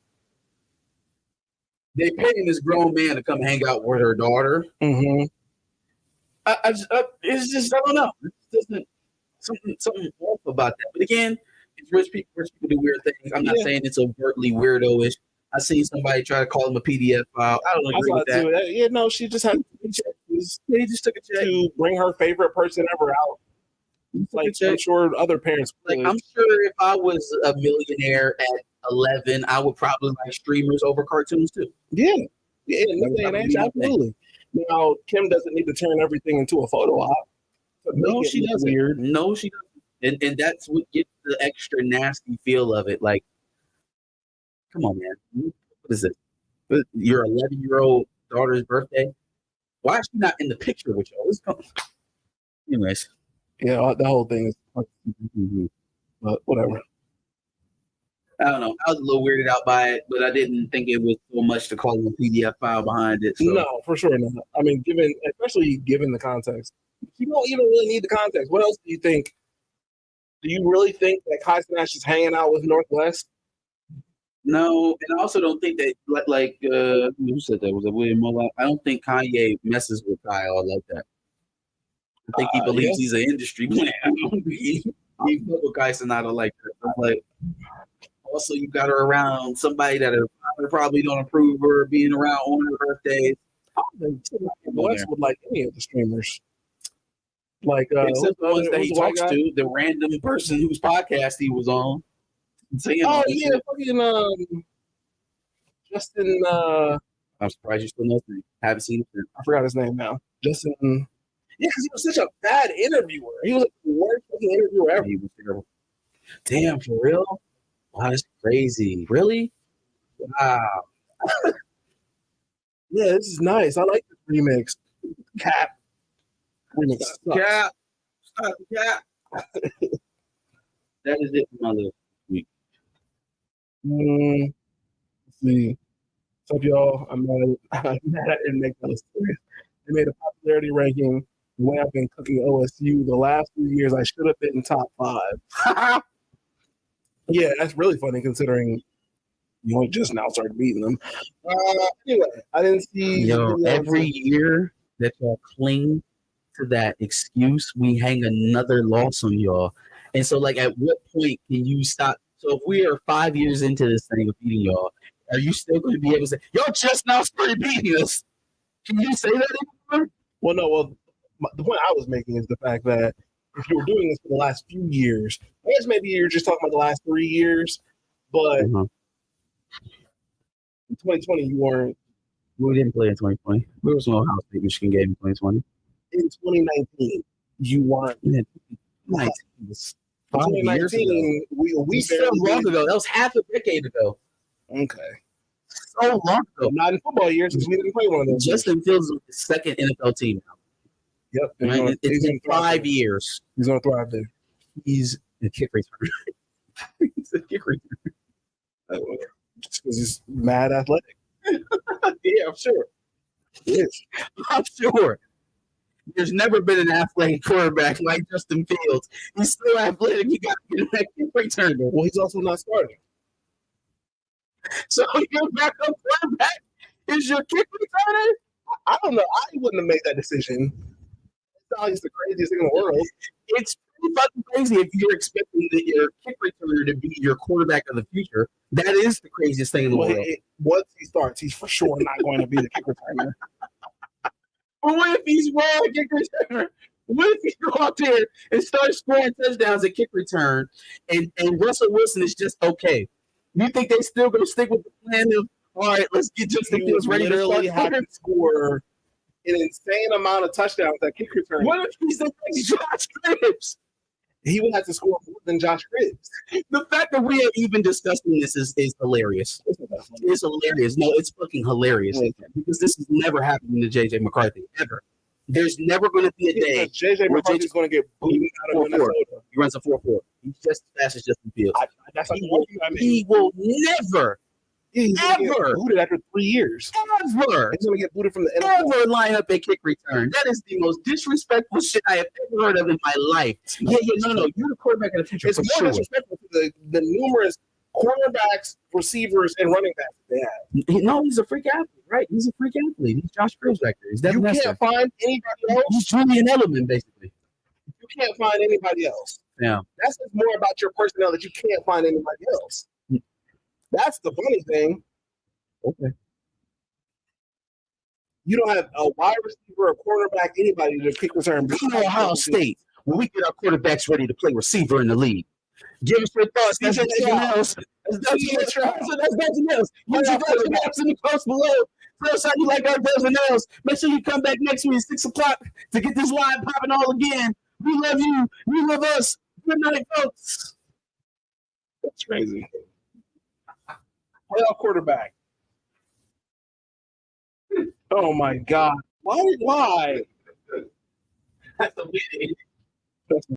they paying this grown man to come hang out with her daughter. Mm-hmm. It's just I don't know. It's just something off about that. But again, it's rich people. Rich people do weird things. I'm not saying it's overtly weirdo-ish. I seen somebody try to call him a PDF file. I don't agree with that. Yeah, no, she just had He just took a check to bring her favorite person ever out. Like I'm sure other parents. Like I'm sure if I was a millionaire at 11, I would probably like streamers over cartoons too. Yeah, in this day and age, absolutely. Now Kim doesn't need to turn everything into a photo op. No, she doesn't. Weird. No, she doesn't. And that's what gets the extra nasty feel of it. Like, come on, man. What is it? Your 11-year-old daughter's birthday? Why is she not in the picture with y'all? Anyways. Yeah, the whole thing is. But whatever. I don't know. I was a little weirded out by it, but I didn't think it was so much to call a PDF file behind it. So. No, for sure not. I mean, especially given the context. You don't even really need the context. What else do you think? Do you really think that Kai Cenat is hanging out with Northwest? No, and I also don't think that who said that? Was it William Mullen? I don't think Kanye messes with Kyle like that. I think he believes he's an industry man. I don't think he fuck with Kai Cenat like that. Like, also, you got her around somebody that probably don't approve her being around on her birthdays. West would like any of the streamers. Like except the ones that he talks to, the random person whose podcast he was on. Yeah, fucking Justin. I'm surprised you still know his name. Haven't seen it. I forgot his name now. Justin. Yeah, because he was such a bad interviewer. He was like the worst fucking interviewer ever. He was terrible. Damn, for real? Wow, that's crazy. Really? Wow. Yeah, this is nice. I like this remix. Cap. Remix. Cap. Stop, Cap. That is it for my little week. Let's see. What's up, y'all? I'm mad I didn't make that list. They made a popularity ranking the way I've been cooking OSU the last few years. I should have been in top 5. Yeah, that's really funny considering you only just now started beating them. Anyway, I didn't see. Every year that y'all cling to that excuse, we hang another loss on y'all. And so, like, at what point can you stop? So, if we are 5 years into this thing of beating y'all, are you still going to be able to say, y'all just now started beating us? Can you say that anymore? Well, no. Well, the point I was making is the fact that if you were doing this for the last few years, I guess maybe you're just talking about the last 3 years, but in 2020 you weren't. We didn't play in 2020. We were some Ohio State Michigan game in 2020. In 2019, you weren't. In 2019, we so long ago. That was half a decade ago. Okay. So long ago. Not in football years because we didn't play one of those. Justin Fields is the second NFL team now. Yep. Right? It's been 5 years. He's going to thrive there. He's a kick returner. He's a kick returner. Just because he's mad athletic. Yeah, I'm sure. Yes. I'm sure. There's never been an athletic quarterback like Justin Fields. He's still athletic. He got to get that kick returner. Well, he's also not starting. So your backup quarterback is your kick returner? I don't know. I wouldn't have made that decision. It's the craziest thing in the world. It's pretty fucking crazy if you're expecting your kick returner to be your quarterback of the future. That is the craziest thing in the world. Once he starts, he's for sure not going to be the kick returner. But what if he's wrong at kick returner? What if he go out there and starts scoring touchdowns at kick return and Russell Wilson is just okay? You think they still going to stick with the plan of, all right, let's get Justin Fields ready to start have to score an insane amount of touchdowns at kick return? What if he's the next Josh Cribbs? He would have to score more than Josh Cribbs. The fact that we are even discussing this is hilarious. It's hilarious. No, it's fucking hilarious because this has never happened to JJ McCarthy ever. There's never going to be a day JJ where McCarthy is going to get booted out of 4-4. Minnesota. He runs a 4-4. He's just as fast as Justin Fields. That's like He will never, he's gonna get ever, booted after 3 years. ever, He's going to get booted from the NFL. ever line up a kick return. That is the most disrespectful shit I have ever heard of in my life. Yeah, no. You're the quarterback of the future. It's for more sure. disrespectful to the numerous cornerbacks, receivers, and running backs they have. No, he's a freak athlete, right? He's a freak athlete. He's Josh Groves back there. He's Devin You Hester. can't find anybody else. He's Julian Edelman, basically. You can't find anybody else. Yeah. That's just more about your personnel that you can't find anybody else. That's the funny thing. Okay. You don't have a wide receiver, a cornerback, anybody to kick return. You know Ohio State, when we get our quarterbacks ready to play receiver in the league. Give us your thoughts. That's nothing else. That's nothing else. Use your quarterbacks in the post below. Tell us how you like our dozen else. Make sure you come back next week at 6 o'clock to get this line popping all again. We love you. You love us. Good night, folks. That's crazy. Playoff quarterback. Oh my God. Why? That's the way it is.